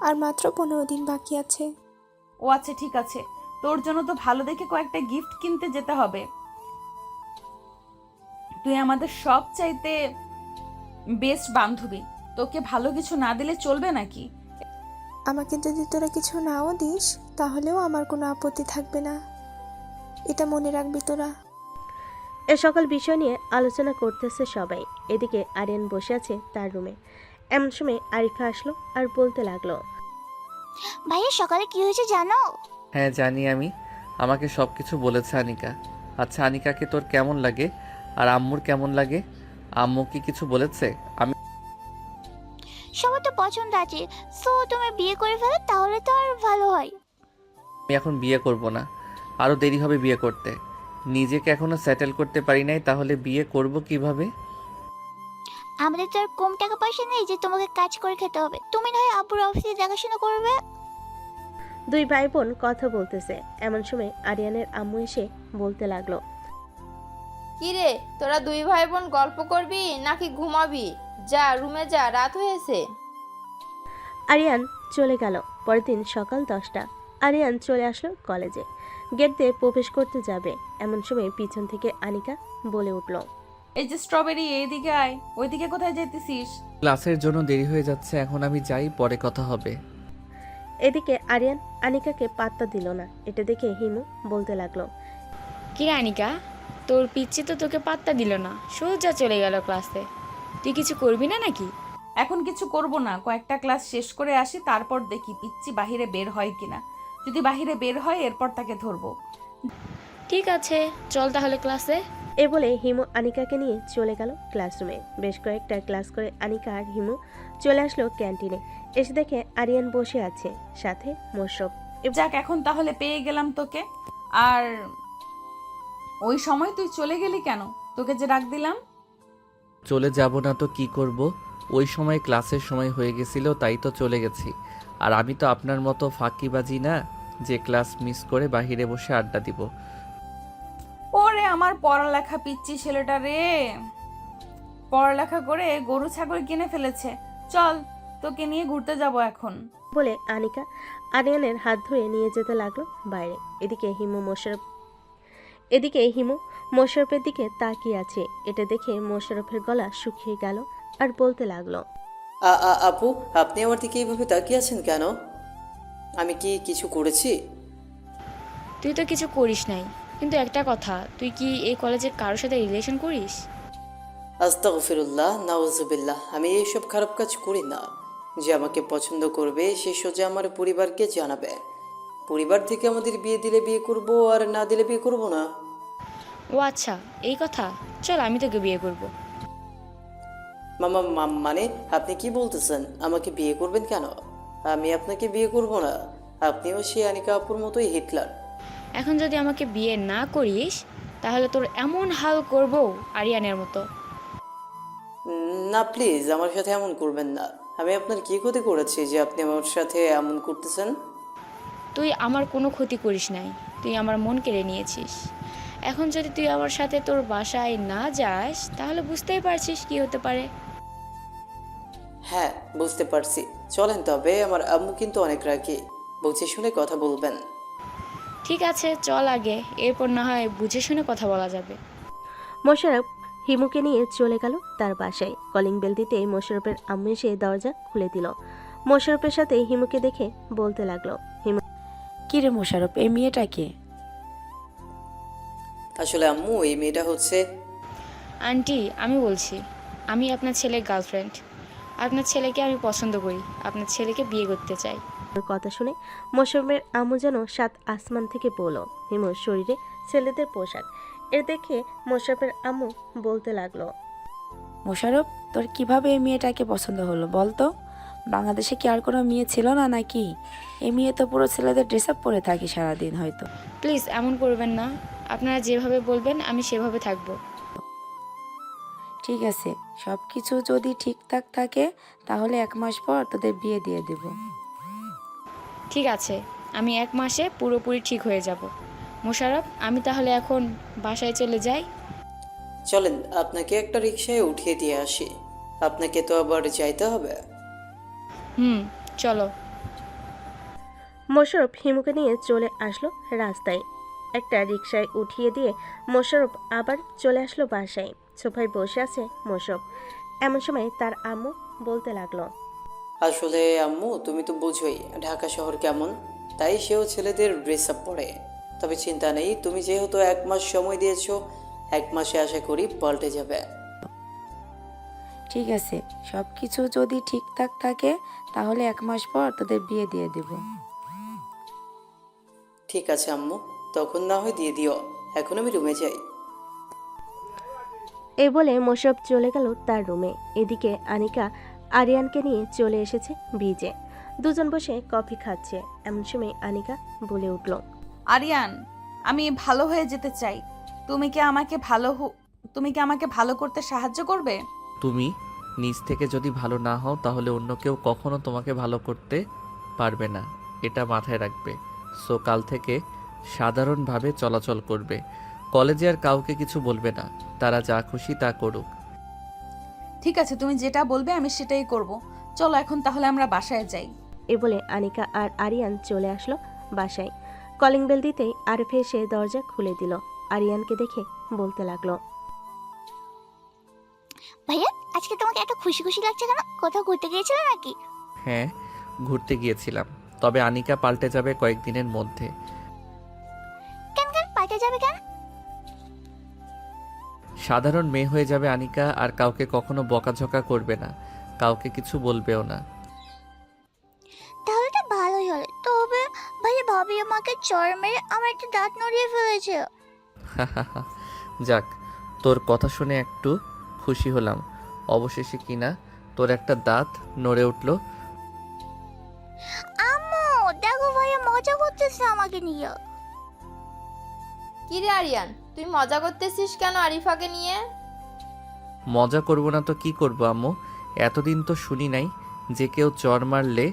আর মাত্র 15 দিন বাকি আছে। ও আচ্ছা ঠিক আছে, তোর জন্য তো ভালো দেখে কয়েকটা গিফট কিনতে যেতে হবে। তুই আমাদের সব চাইতে বেস্ট বান্ধবী, তোকে ভালো কিছু না দিলে চলবে নাকি? আমাকে যদি তোরা কিছু নাও দিস তাহলেও আমার কোনো আপত্তি থাকবে না, এটা মনে রাখবি তোরা। এ সকল বিষয় নিয়ে আলোচনা করতেছে সবাই। এদিকে আরিয়ান বসে আছে তার রুমে। এমন সময় আরিফা আসলো আর বলতে লাগলো, ভাইয়া সকালে কি হয়েছে জানো? হ্যাঁ জানি আমি, আমাকে সব কিছু বলেছে আনিকা। আচ্ছা আনিকাকে তোর কেমন লাগে আর আম্মুর কেমন লাগে? আম্মু কি কিছু বলেছে? সবার তো পছন্দ আছে, সো তুমি বিয়ে করে ফেলো, তাহলে তো আর ভালো হয়। আমি এখন বিয়ে করব না, আরও দেরি হবে বিয়ে করতে। নিজেকে এখনো সেটেল করতে পারি নাই, তাহলে বিয়ে করব কিভাবে? আমাদের তো আর কম টাকা পয়সা নেই যে তোমাকে কাজ করে খেতে হবে। তুমি না হয় আব্বুর অফিসে দেখাশোনা করবে। দুই ভাই বোন কথা বলতেছে, এমন সময় আরিয়ানের আম্মু এসে বলতে লাগলো, কি রে, তোরা দুই ভাই বোন গল্প করবি নাকি ঘুমাবি? যা রুমে যা, রাত হয়েছে। আরিয়ান চলে গেল। পরের দিন সকাল 10টা। আরিয়ান চলে আসলো কলেজে। গেট দিয়ে প্রবেশ করতে যাবে, এমন সময় পিছন থেকে আনিকা বলে উঠল, এই যে স্ট্রবেরি, এইদিকে আয়। ওইদিকে কোথায় যেতেছিস? ক্লাসের জন্য দেরি হয়ে যাচ্ছে, এখন আমি যাই, পরে কথা হবে। এদিকে আরিয়ান আনিকাকে পাত্তা দিল না। এটা দেখে হিমু বলতে লাগলো, কি রে আনিকা, তোর পিচ্ছি তো তোকে পাত্তা দিল না, সোজা চলে গেল ক্লাসে। তুই কিছু করবি না নাকি? এখন কিছু করব না, কয়েকটা ক্লাস শেষ করে আসি, তারপর দেখি পিচ্ছি বাহিরে বের হয় কিনা। যদি বাহিরে বের হয় এরপর তাকে ধরবো। ঠিক আছে, চল তাহলে ক্লাসে। এ বলে হিমু আনিকাকে নিয়ে চলে গেল ক্লাসরুমে। বেশ কয়েকটা ক্লাস করে আনিকা আর হিমু চলে আসলো ক্যান্টিনে। এসে দেখে আরিয়ান বসে আছে, সাথে মোশরফ। যাক, এখন তাহলে পেয়ে গেলাম তোকে। আর ওই সময় তুই চলে গেলি কেন? তোকে যে ডাক দিলাম। চলে যাব না তো কি করব? ওই সময় ক্লাসের সময় হয়ে গেছিল, তাই তো চলে গেছি। আর আমি তো আপনার মতো ফাঁকিবাজি না যে ক্লাস মিস করে বাইরে বসে আড্ডা দিব। ওরে আমার পড়ালেখা পিচ্ছি ছেলেটা রে, পড়ালেখা করে গরু ছাগল কিনে ফেলেছে। চল, তোকে নিয়ে ঘুরতে যাব এখন। বলে আনিকা আরিয়ানের হাত ধরে নিয়ে যেতে লাগলো বাইরে। এদিকে হিমু মোশাররফের দিকে তাকিয়ে আছে। এটা দেখে মোশাররফের গলা শুকিয়ে গেল আর বলতে লাগলো, আপু, আপনি আমার দিকে এইভাবে তাকিয়ে আছেন কেন? আমি কি কিছু করেছি? তুই তো কিছু করিস নাই, কিন্তু একটা কথা, তুই কি এই কলেজে কারোর সাথে রিলেশন করিস? আস্তাগফিরুল্লাহ, নাউজুবিল্লাহ, আমি এইসব খারাপ কাজ করি না। যে আমাকে পছন্দ করবে সে সোজা আমার পরিবারকে জানাবে। পরিবার থেকে আমাদের বিয়ে দিলে বিয়ে করব, আর না দিলে বিয়ে করব না। ও আচ্ছা, এই কথা। চল, আমি তোকে বিয়ে করব। মানে আপনি কি বলতেছেন? আমাকে বিয়ে করবেন কেন? আমি আপনাকে বিয়ে করব না। আপনিও সেই আনিকা আপুর মতোই হিটলার। এখন যদি আমাকে বিয়ে না করিস তাহলে তোর এমন হাল করব আরিয়ানের মতো। না প্লিজ, আমার সাথে এমন করবেন না। আমি আপনার কি ক্ষতি করেছি যে আপনি আমার সাথে এমন করতেছেন? তুই আমার কোনো ক্ষতি করিস নাই, তুই আমার মন কেড়ে নিয়েছিস। এখন যদি তুই আমার সাথে তোর বাসায় না যাস তাহলে বুঝতেই পারছিস কি হতে পারে। হ্যাঁ, বুঝতে পারছি। চলেন তবে, আমার আম্মু কিন্তু অনেক রাগী। বুঝে শুনে কথা বলবেন। ঠিক আছে, চল আগে, এরপর না হয় বুঝে শুনে কথা বলা যাবে। মোশাররফ হিমুকে নিয়ে চলে গেল তার বাসায়। কলিং বেল দিতে মোশাররফের আম্মু এসে দরজা খুলে দিল। মোশাররফের সাথে হিমুকে দেখে বলতে লাগলো, হিমু, কি রে মোশাররফ, এই মেয়েটা কে? আসলে আম্মু, এই মেয়েটা হচ্ছে... আন্টি, আমি বলছি, আমি আপনার ছেলের গার্লফ্রেন্ড। আপনার ছেলেকে আমি পছন্দ করি, আপনার ছেলেকে বিয়ে করতে চাই। কথা শুনে মোশাররফের আম্মু যেন 7 আসমান থেকে পড়ল। হিমুর শরীরে ছেলেদের পোশাক। এর দেখে মোশাররফের আম্মু বলতে লাগলো, মোশাররফ, তোর কিভাবে এই মেয়েটাকে পছন্দ হলো বল তো? বাংলাদেশে কি আর কোনো মেয়ে ছিল না নাকি? এই মেয়ে তো পুরো ছেলেদের ড্রেস আপ পরে থাকি সারাদিন হয়তো। প্লিজ এমন করবেন না, আপনারা যেভাবে বলবেন আমি সেভাবে থাকব। ঠিক আছে, সব কিছু যদি ঠিকঠাক থাকে তাহলে 1 মাস পর তোদের বিয়ে দিয়ে দেব। ঠিক আছে, আমি 1 মাসে পুরোপুরি ঠিক হয়ে যাব। মোশাররফ, আমি তাহলে এখন বাসায় চলে যাই। চলেন, আপনাকে একটা রিকশায় উঠিয়ে দিয়ে আসি। আপনাকে তো আবার যাইতে হবে। চলো। মোশাররফ হিমুকে নিয়ে চলে আসলো রাস্তায়। একটা রিকশায় উঠিয়ে দিয়ে মোশাররফ আবার চলে আসলো বাসায়। সোফায় বসে আছে মোশাররফ। এমন সময় তার আম্মু বলতে লাগলো, আসলে আম্মু, তুমি তো বুঝোই ঢাকা শহর কেমন, তাই সেও ছেলেদের ড্রেস আপ পরে। তবে চিন্তা নেই, তুমি যেহেতু 1 মাস সময় দিয়েছো, 1 মাসে আশা করি পাল্টে যাবে। ঠিক আছে, সব কিছু যদি ঠিকঠাক থাকে তাহলে 1 মাস পর তোদের বিয়ে দিয়ে দেব। ঠিক আছে আম্মু, তখন না হয় দিয়ে দিও। এখন আমি রুমে যাই। এই বলে মোশাররফ চলে গেল তার রুমে। এদিকে আনিকা আরিয়ানকে নিয়ে চলে এসেছে ব্রিজে। দুজন বসে কফি খাচ্ছে। এমন সময় আনিকা বলে উঠল, আরিয়ান, আমি ভালো হয়ে যেতে চাই। তুমি কি আমাকে ভালো করতে সাহায্য করবে? তুমি নিজ থেকে যদি ভালো না হও তাহলে অন্য কেউ কখনো তোমাকে ভালো করতে পারবে না, এটা মাথায় রাখবে। সো কাল থেকে সাধারণভাবে চলাচল করবে। কলেজে আর কাউকে কিছু বলবে না, তারা যা খুশি তা করুক। ঠিক আছে, তুমি যেটা বলবে আমি সেটাই করব। চলো এখন তাহলে আমরা বাসায় যাই। এ বলে আনিকা আর আরিয়ান চলে আসলো বাসায়। কলিং বেল দিতেই আরিফা এসে দরজা খুলে দিল। আরিয়ানকে দেখে বলতে লাগলো, ভাইয়া আজকে তোমাকে এত খুশি খুশি লাগছে কেন? কোথাও ঘুরতে গিয়েছিলে নাকি? হ্যাঁ, ঘুরতে গিয়েছিলাম, তবে আনিকা পাল্টে যাবে কয়েকদিনের মধ্যে। কেন পাল্টে যাবে কেন? সাধারণ মেয়ে হয়ে যাবে আনিকা, আর কাউকে কখনো বকাঝকা করবে না, কাউকে কিছু বলবেও না। তাহলে তো ভালোই হলো। তবে ভাইয়া ভাবি আমাকে চড় মেরে আমার একটা দাঁত নড়িয়ে ফেলেছে। যাক, তোর কথা শুনে একটু খুশি হলাম। অবশেষে কিনা তোর একটা দাঁত নড়ে উঠলো। আম্মু দেখো ভাইয়া মজা করতেছে আমাকে নিয়ে। কি রে আরিয়ান, তুই মজা করতেছিস কেন আরিফাকে নিয়ে? মজা করব না তো কি করব আম্মু? এতদিন তো শুনি নাই যে কেউ চর মারলে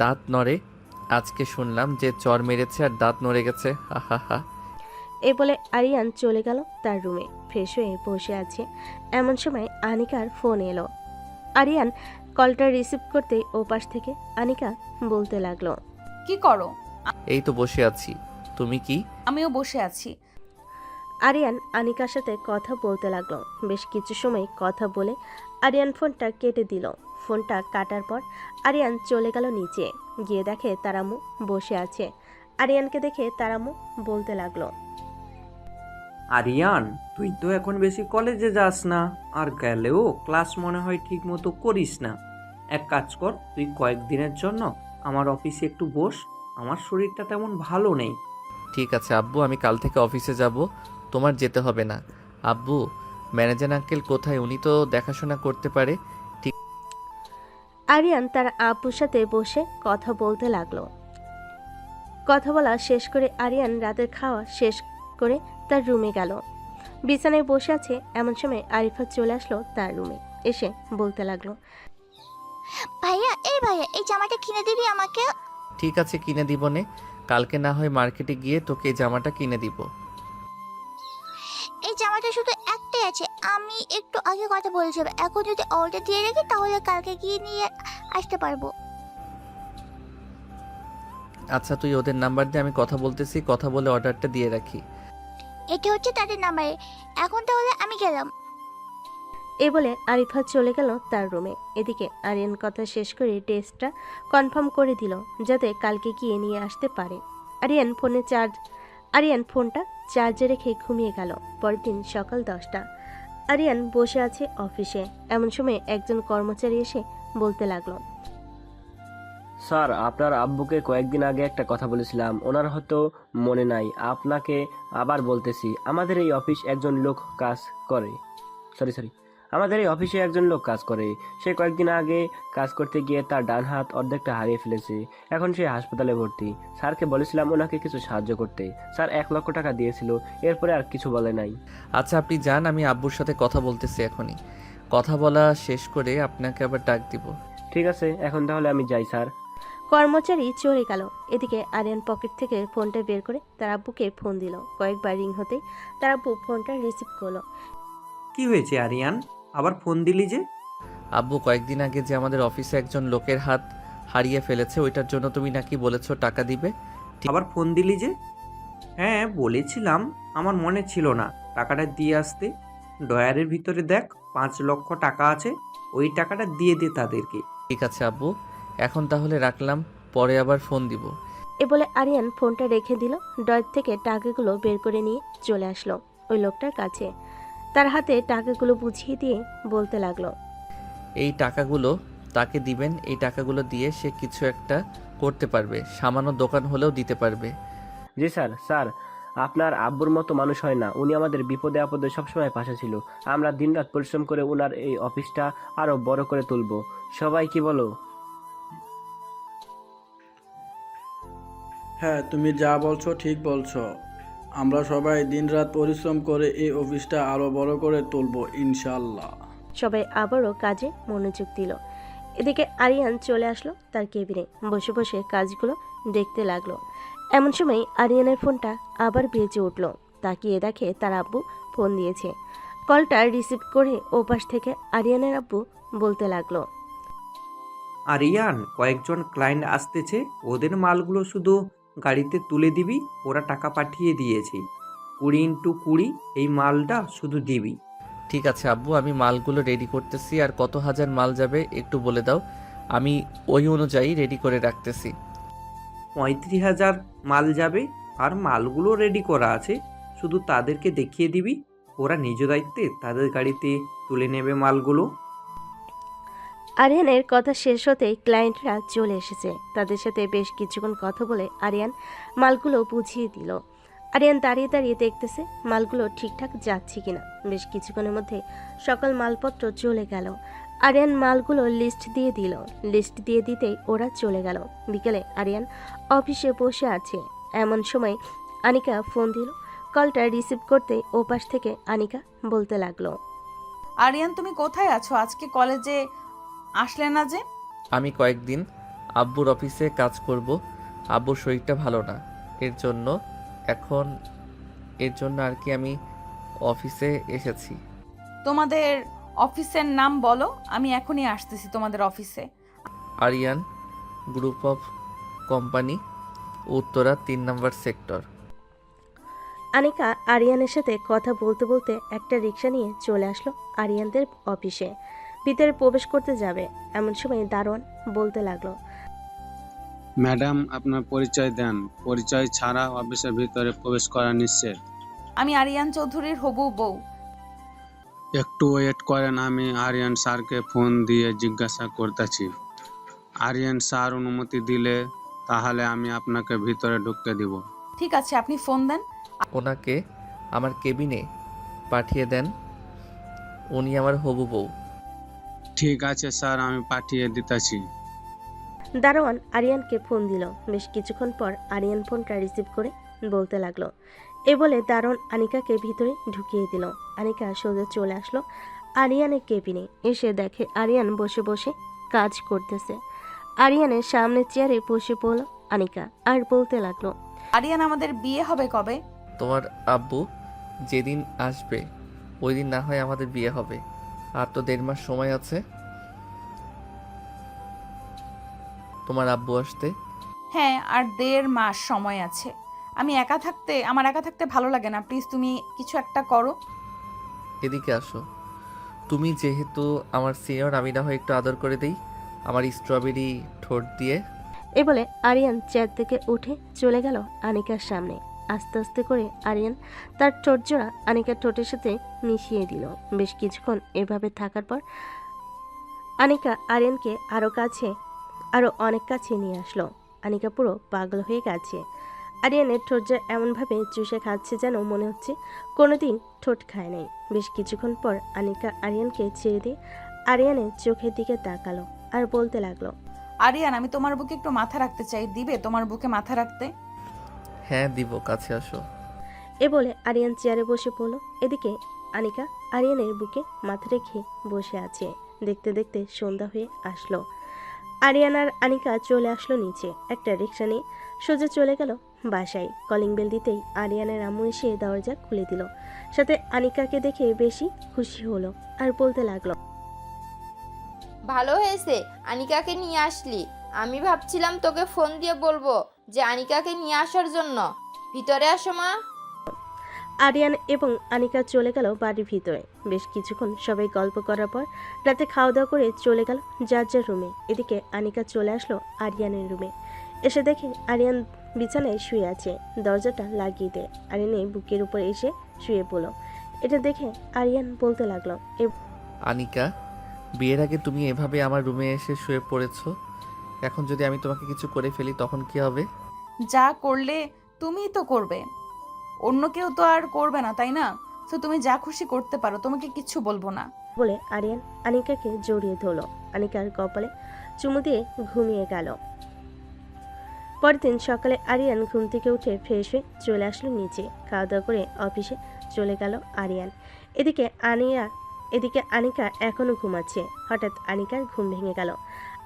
দাঁত নড়ে। আজকে শুনলাম যে চর মেরেছে আর দাঁত নড়ে গেছে। হা। এ বলে আরিয়ান চলে গেল তার রুমে। ফ্রেশ হয়ে বসে আছে এমন সময় আনিকার ফোন এলো। আরিয়ান কলটা রিসিভ করতেই ওপাশ থেকে আনিকা বলতে লাগলো, কি করো? এই তো বসে আছি, তুমি কি? আমিও বসে আছি। আরিয়ান আনিকার সাথে কথা বলতে লাগলো। বেশ কিছু সময় কথা বলে আরিয়ান ফোনটা কেটে দিল। ফোনটা কাটার পর আরিয়ান চলে গেল নিচে। গিয়ে দেখে তার আম্মু বসে আছে। আরিয়ানকে দেখে তার আম্মু বলতে লাগলো, আরিয়ান, তুই তো এখন বেশি কলেজে যাস না, আর গেলেও ক্লাস মনে হয় ঠিক মতো করিস না। এক কাজ কর, তুই কয়েকদিনের জন্য আমার অফিসে একটু বস, আমার শরীরটা তেমন ভালো নেই। ঠিক আছে আব্বু, আমি কাল থেকে অফিসে যাব, তোমার যেতে হবে না। আব্বু, ম্যানেজার আঙ্কেল কোথায়? উনি তো দেখাশোনা করতে পারে। আরিয়ান তার আব্বুর সাথে বসে কথা বলতে লাগলো। কথা বলা শেষ করে আরিয়ান রাতের খাওয়া শেষ করে তার রুমে গেল। বিছানায় বসে আছে এমন সময় আরিফা চলে আসলো তার রুমে। এসে বলতে লাগলো, ভাইয়া এই জামাটা কিনে দিবি আমাকে? ঠিক আছে, কিনে দিব নে। কালকে না হয় মার্কেটে গিয়ে তোকে এই জামাটা কিনে দিব। এই জামাটা শুধু একটাই আছে, আমি একটু আগে কথা বলেছিলাম। এখন যদি অর্ডার দিয়ে রাখি তাহলে কালকে গিয়ে নিয়ে আসতে পারবো। আচ্ছা, তুই ওদের নাম্বার দিয়ে আমি কথা বলতেছি, কথা বলে অর্ডারটা দিয়ে রাখি। এটা হচ্ছে তাদের নাম্বার। এখন তাহলে আমি গেলাম। এ বলে আরিফা চলে গেল তার রুমে। এদিকে আরিয়ান কথা শেষ করে টেস্টটা কনফার্ম করে দিল যাতে কালকে গিয়ে নিয়ে আসতে পারে। আরিয়ান ফোনটা চার্জে রেখে ঘুমিয়ে গেল। পরের দিন সকাল 10টা। আরিয়ান বসে আছে অফিসে। এমন সময় একজন কর্মচারী এসে বলতে লাগলো, স্যার, আপনার আব্বুকে কয়েকদিন আগে একটা কথা বলেছিলাম, ওনার হয়তো মনে নাই। আপনাকে আবার বলতেছি, আমাদের এই অফিসে একজন লোক কাজ করে। আমাদের এই অফিসে একজন লোক কাজ করে। সে কয়েকদিন আগে কাজ করতে গিয়ে তার ডান হাত অর্ধেকটা হারিয়ে ফেলেছে। এখন সে হাসপাতালে ভর্তি। স্যারকে বলেছিলাম ওনাকে কিছু সাহায্য করতে। স্যার 1 লক্ষ টাকা দিয়েছিল, এরপরে আর কিছু বলে নাই। আচ্ছা, আপনি যান, আমি আব্বুর সাথে কথা বলতেছি এখনই। কথা বলা শেষ করে আপনাকে আবার ডাক দিব। ঠিক আছে, এখন তাহলে আমি যাই স্যার। কর্মচারী চলে গেল। এদিকে আরিয়ান পকেট থেকে ফোনটা বের করে তার আব্বুকে ফোন দিল। কয়েকবার রিং হতেই তার আব্বু ফোনটা রিসিভ করলো। কি হয়েছে আরিয়ান, আবার ফোন দিলি যে? আব্বু, কয়েকদিন আগে যে আমাদের অফিসে একজন লোকের হাত হারিয়ে ফেলেছে, ওইটার জন্য তুমি নাকি বলেছো টাকা দিবে। আবার ফোন দিলি যে? হ্যাঁ বলেছিলাম, আমার মনে ছিল না টাকাটা দিয়ে আসতে। ডয়ারের ভিতরে দেখ 5 লক্ষ টাকা আছে, ওই টাকাটা দিয়ে দে তাদেরকে। ঠিক আছে আব্বু, এখন তাহলে রাখলাম, পরে আবার ফোন দিব। এ বলে আরিয়ান ফোনটা রেখে দিল। ডয়ের থেকে টাকাগুলো বের করে নিয়ে চলে আসলো ওই লোকটার কাছে। তার হাতে টাকাগুলো বুঝিয়ে দিয়ে বলতে লাগলো, এই টাকাগুলো তাকে দিবেন, এই টাকাগুলো দিয়ে সে কিছু একটা করতে পারবে, সামান্য দোকান হলেও দিতে পারবে। জি স্যার। স্যার, আপনার আব্বুর মতো মানুষ হয় না। উনি আমাদের বিপদে আপদে সবসময় পাশে ছিল। আমরা দিনরাত পরিশ্রম করে ওনার এই অফিসটা আরও বড় করে তুলব। সবাই কি বলো? হ্যাঁ, তুমি যা বলছো ঠিক বলছো। আমরা সবাই দিনরাত পরিশ্রম করে এই অফিসটা আরো বড় করে তুলবো ইনশাল্লাহ। সবাই আবারও কাজে মনোযোগ দিল। এদিকে আরিয়ান চলে আসলো তার কেবিনে, বসে বসে কাজগুলো দেখতে লাগলো। এমন সময় আরিয়ানের ফোনটা আবার বেজে উঠল। তাকিয়ে দেখে তার আব্বু ফোন দিয়েছে। কলটা রিসিভ করে ওপাশ থেকে আরিয়ানের আব্বু বলতে লাগলো, আরিয়ান, কয়েকজন ক্লায়েন্ট আসতেছে, ওদের মালগুলো শুধু গাড়িতে তুলে দিবি, ওরা টাকা পাঠিয়ে দিয়েছে। 20x20 এই মালটা শুধু দিবি। ঠিক আছে আব্বু, আমি মালগুলো রেডি করতেছি। আর কত হাজার মাল যাবে একটু বলে দাও, আমি ওই অনুযায়ী রেডি করে রাখতেছি। 35,000 মাল যাবে, আর মালগুলো রেডি করা আছে, শুধু তাদেরকে দেখিয়ে দিবি, ওরা নিজ দায়িত্বে তাদের গাড়িতে তুলে নেবে মালগুলো। আরিয়ানের কথা শেষ হতেই ক্লায়েন্টরা চলে এসেছে। তাদের সাথে বেশ কিছুক্ষণ কথা বলে আরিয়ান মালগুলো বুঝিয়ে দিল। আরিয়ান দাঁড়িয়ে দাঁড়িয়ে দেখতেছে মালগুলো ঠিকঠাক যাচ্ছে কিনা। বেশ কিছুক্ষণের মধ্যে সকল মালপত্র চলে গেল। আরিয়ান মালগুলো লিস্ট দিয়ে দিল। লিস্ট দিয়ে দিতেই ওরা চলে গেল। বিকেলে আরিয়ান অফিসে বসে আছে, এমন সময় আনিকা ফোন দিল। কলটা রিসিভ করতেই ওপাশ থেকে আনিকা বলতে লাগলো, আরিয়ান তুমি কোথায় আছো? আজকে কলেজে আসলে না যে? আমি কয়েকদিন আব্বুর অফিসে কাজ করব। আব্বুর শরীরটা ভালো না, এর জন্য আর কি আমি অফিসে এসেছি। তোমাদের অফিসের নাম বলো, আমি এখনই আসতেছি তোমাদের অফিসে। Aryan group of company, Uttara 3 নম্বর সেক্টর। আনিকা আরিয়ানের সাথে কথা বলতে বলতে একটা রিক্সা নিয়ে চলে আসলো আরিয়ানদের অফিসে। ভিতরে প্রবেশ করতে যাবে, এমন সময় দারোয়ান বলতে লাগলো, ম্যাডাম, আপনার পরিচয় দেন। পরিচয় ছাড়া অফিসের ভিতরে প্রবেশ করা নিষেধ। আমি আরিয়ান চৌধুরীর হবু বউ। একটু ওয়েট করেন, আমি আরিয়ান স্যারকে ফোন দিয়ে জিজ্ঞাসা করতেছি। আরিয়ান স্যার অনুমতি দিলে তাহলে আমি আপনাকে ভিতরে ঢুকতে দিব। ঠিক আছে, আপনি ফোন দেন। ওনাকে আমার কেবিনে পাঠিয়ে দেন, উনি আমার হবু বউ। ঠিক আছে স্যার, আমি পাঠিয়ে দিতেছি। দারোয়ান আরিয়ানকে ফোন দিল। বেশ কিছুক্ষণ পর আরিয়ান ফোনটা রিসিভ করে বলতে লাগলো। এ বলে দারোয়ান আনিকাকে ভিতরে ঢুকিয়ে দিল। আনিকা সোজা চলে আসলো আরিয়ানের কেবিনে। এসে দেখে আরিয়ান বসে বসে কাজ করতেছে। আরিয়ানের সামনে চেয়ারে বসে পড়ল আনিকা আর বলতে লাগলো, আরিয়ান আমাদের বিয়ে হবে কবে? তোমার আব্বু যেদিন আসবে ওই দিন না হয় আমাদের বিয়ে হবে। আর তো 1.5 মাস সময় আছে তোমার আব্বু আসতে। হ্যাঁ, আর 1.5 মাস সময় আছে। আমার একা থাকতে ভালো লাগে না, প্লিজ তুমি কিছু একটা করো। এদিকে আসো, তুমি যেহেতু আমার সিনিয়র, আমি না হয় একটু আদর করে দিই আমার স্ট্রবেরি ঠোঁট দিয়ে। এ বলে আরিয়ান চেয়ার থেকে উঠে চলে গেল আনিকার সামনে। আস্তে আস্তে করে আরিয়ান তার ঠোঁট জোড়া আনিকার ঠোঁটের সাথে মিশিয়ে দিল। বেশ কিছুক্ষণ এভাবে থাকার পর আনিকা আরিয়ানকে আরো অনেক কাছে নিয়ে আসলো। আনিকা পুরো পাগল হয়ে গেছে। আরিয়ানের ঠোঁট জোড়া এমনভাবে চুষে খাচ্ছে যেন মনে হচ্ছে কোনোদিন ঠোঁট খায় নাই। বেশ কিছুক্ষণ পর আনিকা আরিয়ানকে ছেড়ে দিয়ে আরিয়ানের চোখের দিকে তাকালো আর বলতে লাগলো, আরিয়ান, আমি তোমার বুকে একটু মাথা রাখতে চাই, দিবে তোমার বুকে মাথা রাখতে? হ্যাঁ দিব, কাছে আসো। এ বলে আরিয়ান চেয়ারে বসে পড়ল। এদিকে আনিকা আরিয়ানের বুকে মাথা রেখে বসে আছে। দেখতে দেখতে সন্ধ্যা হয়ে আসলো। আরিয়ান আর আনিকা চলে আসলো নিচে। একটা রিক্সা নিয়ে সোজা চলে গেল বাসায়। কলিং বেল দিতেই আরিয়ানের আম্মু এসে দরজা খুলে দিল। সাথে আনিকাকে দেখে বেশি খুশি হলো আর বলতে লাগলো, ভালো হয়েছে আনিকাকে নিয়ে আসলি। আমি ভাবছিলাম তোকে ফোন দিয়ে বলবো যে আনিকাকে নিয়ে আসার জন্য। ভিতরে আসো মা। আরিয়ান এবং আনিকা চলে গেল বাড়ির ভিতরে। বেশ কিছুক্ষণ সবাই গল্প করার পর রাতে খাওয়া দাওয়া করে চলে গেল যার যার রুমে। এদিকে আনিকা চলে আসলো আরিয়ানের রুমে। এসে দেখে আরিয়ান বিছানায় শুয়ে আছে। দরজাটা লাগিয়ে দেয়। আরিয়ানের বুকের উপর এসে শুয়ে পড়ল। এটা দেখে আরিয়ান বলতে লাগলো, আনিকা, বিয়ের আগে তুমি এভাবে আমার রুমে এসে শুয়ে পড়েছো, এখন যদি আমি তোমাকে কিছু করে ফেলি তখন কি হবে? যা করলে তুমিই তো করবে, অন্য কেউ তো আর করবে না, তাই না? তো তুমি যা খুশি করতে পারো, তোমাকে কিচ্ছু বলবো না। বলে আরিয়ান আনিকাকে জড়িয়ে ধরল। আনিকার কপালে চুমু দিয়ে ঘুমিয়ে গেল। পরের দিন সকালে আরিয়ান ঘুম থেকে উঠে ফ্রেশ হয়ে চলে আসলো নিচে। খাওয়া দাওয়া করে অফিসে চলে গেল আরিয়ান। এদিকে এদিকে আনিকা এখনো ঘুমাচ্ছে। হঠাৎ আনিকার ঘুম ভেঙে গেল।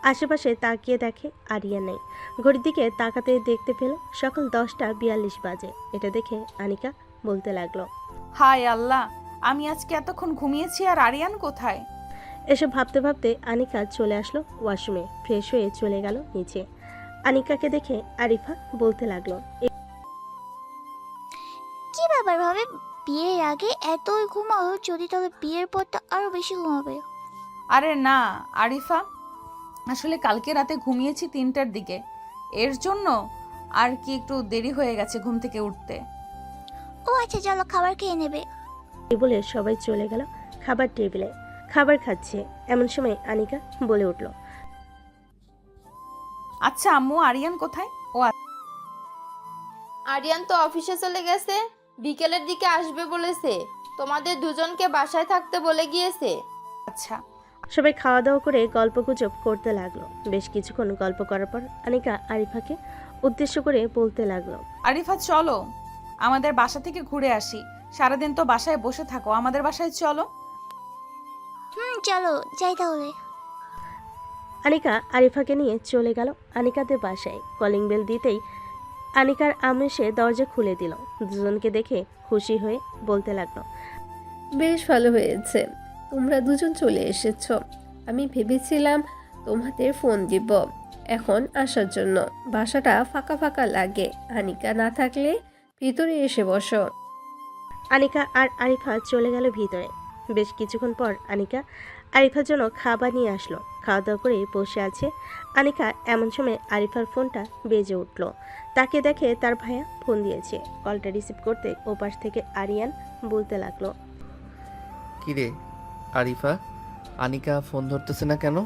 আশেপাশে তাকিয়ে দেখে আরিয়ান নেই। ঘড়ির দিকে তাকাতে দেখতে পেল সকাল 10:42 বাজে। এটা দেখে আনিকা বলতে লাগলো, হায় আল্লাহ, আমি আজকে এতক্ষণ ঘুমিয়েছি আর আরিয়ান কোথায়? এসব ভাবতে ভাবতে আনিকা চলে আসলো ওয়াশরুমে। ফ্রেশ হয়ে চলে গেল নিচে। আনিকাকে দেখে আরিফা বলতে লাগলো, কি ব্যাপার ভাবে, বিয়ের আগে এতই ঘুমাও, যদি তবে বিয়ের পর তো আরো বেশি ঘুমাবে। আরে না আরিফা, আসলে কালকে রাতে ঘুমিয়েছি 3টার দিকে, এর জন্য আর কি একটু দেরি হয়ে গেছে ঘুম থেকে উঠতে। ও আচ্ছা, চলো খাবার খেয়ে নেবে। এই বলে সবাই চলে গেল খাবার টেবিলে। খাবার খাচ্ছে এমন সময় আনিকা বলে উঠল, আচ্ছা আম্মু, আরিয়ান কোথায়? ও আরিয়ান তো অফিসে চলে গেছে, বিকেলের দিকে আসবে বলেছে। তোমাদের দুজনকে বাসায় থাকতে বলে গিয়েছে। আচ্ছা। সবাই খাওয়া দাওয়া করে গল্পগুজব করতে লাগলো। বেশ কিছুক্ষণ গল্প করার পর আনিকা আরিফাকে উদ্দেশ্য করে বলতে লাগলো, আরিফা চলো আমাদের বাসা থেকে ঘুরে আসি, সারাদিন তো বাসায় বসে থাকো, আমাদের বাসায় চলো। চলো যাই তাহলে। আনিকা আরিফাকে নিয়ে চলে গেল আনিকাদের বাসায়। কলিং বেল দিতেই আনিকার আম্মু এসে দরজা খুলে দিল। দুজনকে দেখে খুশি হয়ে বলতে লাগলো, বেশ ভালো হয়েছে তোমরা দুজন চলে এসেছো। আমি ভেবেছিলাম তোমাদের ফোন দিব এখন আসার জন্য। বাসাটা ফাঁকা ফাঁকা লাগে, আনিকা না থাকলে ভিতরে এসে বসো। আনিকা আর আরিফা চলে গেল ভিতরে। বেশ কিছুক্ষণ পর আনিকা আরিফার জন্য খাবার নিয়ে আসলো। খাওয়া দাওয়া করে বসে আছে আনিকা, এমন সময় আরিফার ফোনটা বেজে উঠল। তাকে দেখে তার ভাইয়া ফোন দিয়েছে। কলটা রিসিভ করতে ওপাশ থেকে আরিয়ান বলতে লাগলো, কিরে আরিফা, আনিকা ফোন ধরতেছে না কেন?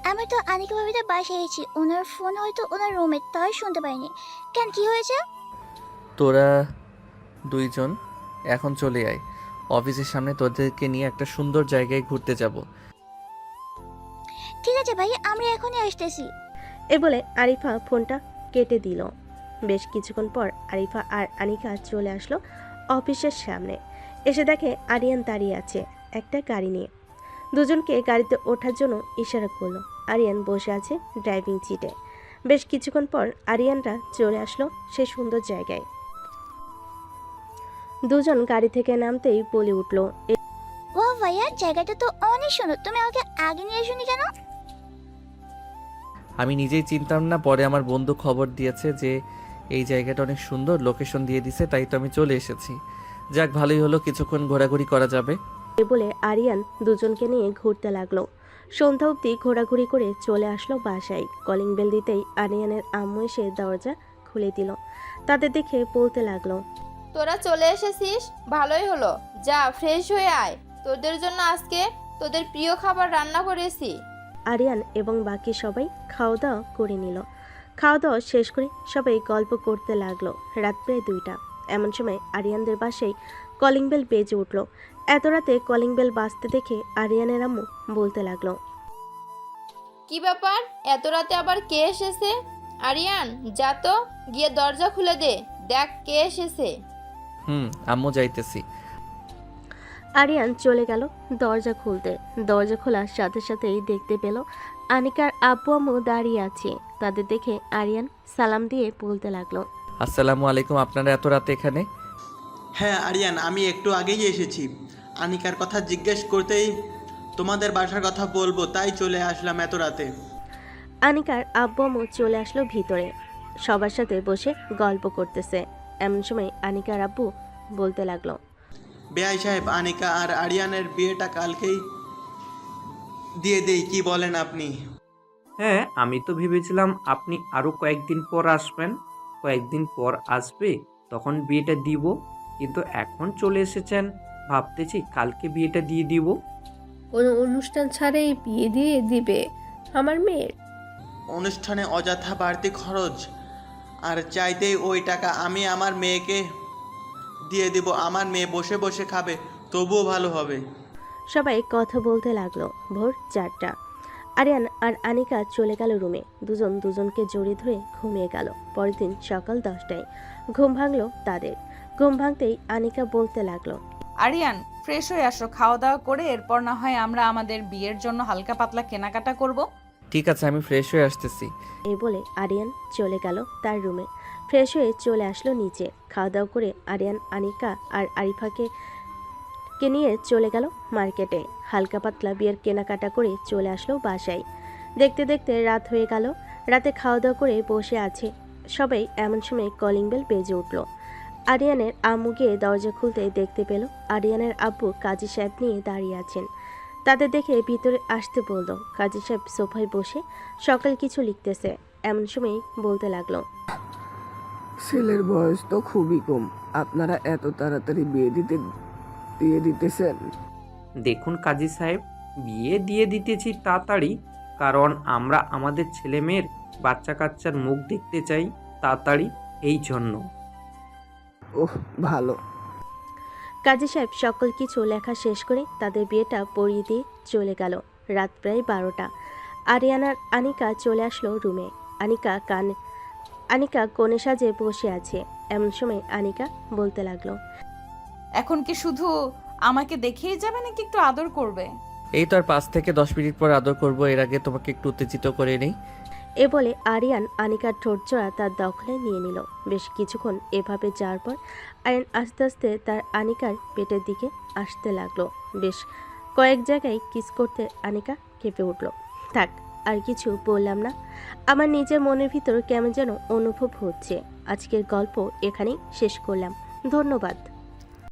আমি তো আনিকা ভাবিদের বাসায় এসেছি, ওনার ফোন হয়তো ওনার রুমে, তাই শুনতে পাইনি। কেন, কি হয়েছে? তোরা দুইজন এখন চলে আয়, অফিসের সামনে তোদেরকে নিয়ে একটা সুন্দর জায়গায় ঘুরতে যাব। ঠিক আছে ভাই, আমরা এখনই আসতেছি। এ বলে আরিফা ফোনটা কেটে দিল। বেশ কিছুক্ষণ পর আরিফা আর আনিকা চলে আসলো অফিসের সামনে। এসে দেখে আরিয়ান দাঁড়িয়ে আছে একটা গাড়ি নিয়ে। দুজনকে গাড়িতে ওঠার জন্য ইশারা করলো। আরিয়ান বসে আছে ড্রাইভিং সিটে। বেশ কিছুক্ষণ পর আরিয়ানরা চলে আসলো সেই সুন্দর জায়গায়। দুজন গাড়ি থেকে নামতেই বলে উঠল, ও ভাইয়া, জায়গাটা তো অনেক সুন্দর, তুমি আমাকে আগে নিয়ে শুনি কেন? আমি নিজেই চিনতাম না, পরে আমার বন্ধু খবর দিয়েছে যে এই জায়গাটা অনেক সুন্দর, লোকেশন দিয়ে দিছে, তাই তো আমি চলে এসেছি। যাক, ভালোই হলো, কিছুক্ষণ ঘোরাঘুরি করা যাবে। এ বলে আরিয়ান দুজনকে নিয়ে ঘুরতে লাগলো। সন্ধ্যা অবধি ঘোরাঘুরি করে চলে আসলো বাসায়। কলিং বেল দিতেই আরিয়ানের আম্মু এসে দরজা খুলে দিল। তাদের দেখে বলতে লাগলো, তোরা চলে এসেছিস, ভালোই হলো। যা ফ্রেশ হয়ে আয়, তোদের জন্য আজকে তোদের প্রিয় খাবার রান্না করেছি। আরিয়ান এবং বাকি সবাই খাওয়া দাওয়া করে নিল। খাওয়া দাওয়া শেষ করে সবাই গল্প করতে লাগলো। রাত প্রায় 2টা। এমন সময় আরিয়ানদের বাসায় কলিং বেল বেজে উঠল। এত রাতে কলিং বেল বাজতে দেখে আরিয়ানের আম্মু বলতে লাগলো, কি ব্যাপার, এত রাতে আবার কে এসেছে? আরিয়ান, যা তো গিয়ে দরজা খুলে দে, দেখ কে এসেছে। আম্মু যাইতেছি। আরিয়ান চলে গেল দরজা খুলতে। দরজা খোলার সাথে সাথেই দেখতে পেল আনিকার আব্বু আম্মু দাঁড়িয়ে আছে। তাদের দেখে আরিয়ান সালাম দিয়ে বলতে লাগলো, আসসালামু আলাইকুম, আপনারা এত রাতে এখানে? হ্যাঁ আরিয়ান, আমি একটু আগেই এসেছি। আনিকার কথা জিজ্ঞেস করতেই তোমাদের বাসার কথা বলবো, তাই চলে আসলাম এত রাতে। আনিকার আব্বু আম্মু চলে আসলো ভিতরে। সবার সাথে বসে গল্প করতেছে। এমন সময় আনিকার আব্বু বলতে লাগলো, বেআই সাহেব, আনিকা আর আরিয়ানের বিয়েটা কালকেই দিয়ে দেই, কি বলেন আপনি? হ্যাঁ, আমি তো ভেবেছিলাম আপনি আরও কয়েকদিন পর আসবেন। কয়েকদিন পর আসবে, তখন বিয়েটা দিব, কিন্তু এখন চলে এসেছেন, ভাবতেছি কালকে বিয়েটা দিয়ে দিব। কোনো অনুষ্ঠান ছাড়াই বিয়ে দিয়ে দিবে আমার মেয়ের? অনুষ্ঠানে অযথা বাড়তি খরচ, আর চাইতেই ওই টাকা আমি আমার মেয়েকে দিয়ে দিব। আমার মেয়ে বসে বসে খাবে, তবুও ভালো হবে। সবাই কথা বলতে লাগলো। ভোর 4টা। আরিয়ান আর আনিকা চলে গেল রুমে। দুজন দুজনকে জড়িয়ে ধরে ঘুমিয়ে গেল। পরের দিন সকাল 10টায় ঘুম ভাঙলো তাদের। ঘুম ভাঙতেই আনিকা বলতে লাগলো, আরিয়ান, ফ্রেশ হয়ে আসো, খাওয়া দাওয়া করে এরপর না হয় আমরা আমাদের বিয়ের জন্য হালকা পাতলা কেনাকাটা করব। ঠিক আছে, আমি ফ্রেশ হয়ে আসতেছি। এই বলে আরিয়ান চলে গেল তার রুমে। ফ্রেশ হয়ে চলে আসলো নিচে। খাওয়া দাওয়া করে আরিয়ান আনিকা আর আরিফাকে নিয়ে চলে গেল মার্কেটে। হালকা পাতলা বিয়ের কেনাকাটা করে চলে আসলো বাসায়। দেখতে দেখতে রাত হয়ে গেল। রাতে খাওয়া দাওয়া করে বসে আছে সবাই, এমন সময় কলিং বেল বেজে উঠল। আরিয়ানের আম্মু গিয়ে দরজা খুলতে দেখতে পেল আরিয়ানের আব্বু কাজী সাহেব নিয়ে দাঁড়িয়ে আছেন। তাদের দেখে ভিতরে আসতে বলল। কাজী সাহেব সোফায় বসে সকাল কিছু লিখতেছে। এমন সময় বলতে লাগলো, ছেলের বয়স তো খুবই কম, আপনারা এত তাড়াতাড়ি বিয়ে দিতেছেন? দেখুন কাজী সাহেব, বিয়ে দিয়ে দিতেছি তাড়াতাড়ি, কারণ আমরা আমাদের ছেলে মেয়ের বাচ্চা কাচ্চার মুখ দেখতে চাই তাড়াতাড়ি, এই জন্য। ওহ, ভালো। কাজী সাহেব সকল কিছু লেখা শেষ করে তাদের বিয়েটা পড়িয়ে দিয়ে চলে গেল। রাত প্রায় 12টা। আরিয়ানার আনিকা চলে আসলো রুমে। আনিকা কোণে সাজে বসে আছে। এমন সময় আনিকা বলতে লাগলো, এখন কি শুধু আমাকে দেখেই যাবে নাকি একটু আদর করবে? এই তো আর 5 থেকে 10 মিনিট পর আদর করব, এর আগে তোমাকে একটু উত্তেজিত করে নেই। এ বলে আরিয়ান আনিকার ঠোঁটজোড়া তার দখলে নিয়ে নিল। বেশ কিছুক্ষণ এভাবে যাওয়ার পর আরিয়ান আস্তে আস্তে তার আনিকার পেটের দিকে আসতে লাগলো। বেশ কয়েক জায়গায় কিস করতে আনিকা কেঁপে উঠল। থাক, আর কিছু বললাম না, আমার নিজের মনের ভিতর কেমন যেন অনুভব হচ্ছে। আজকের গল্প এখানেই শেষ করলাম। ধন্যবাদ।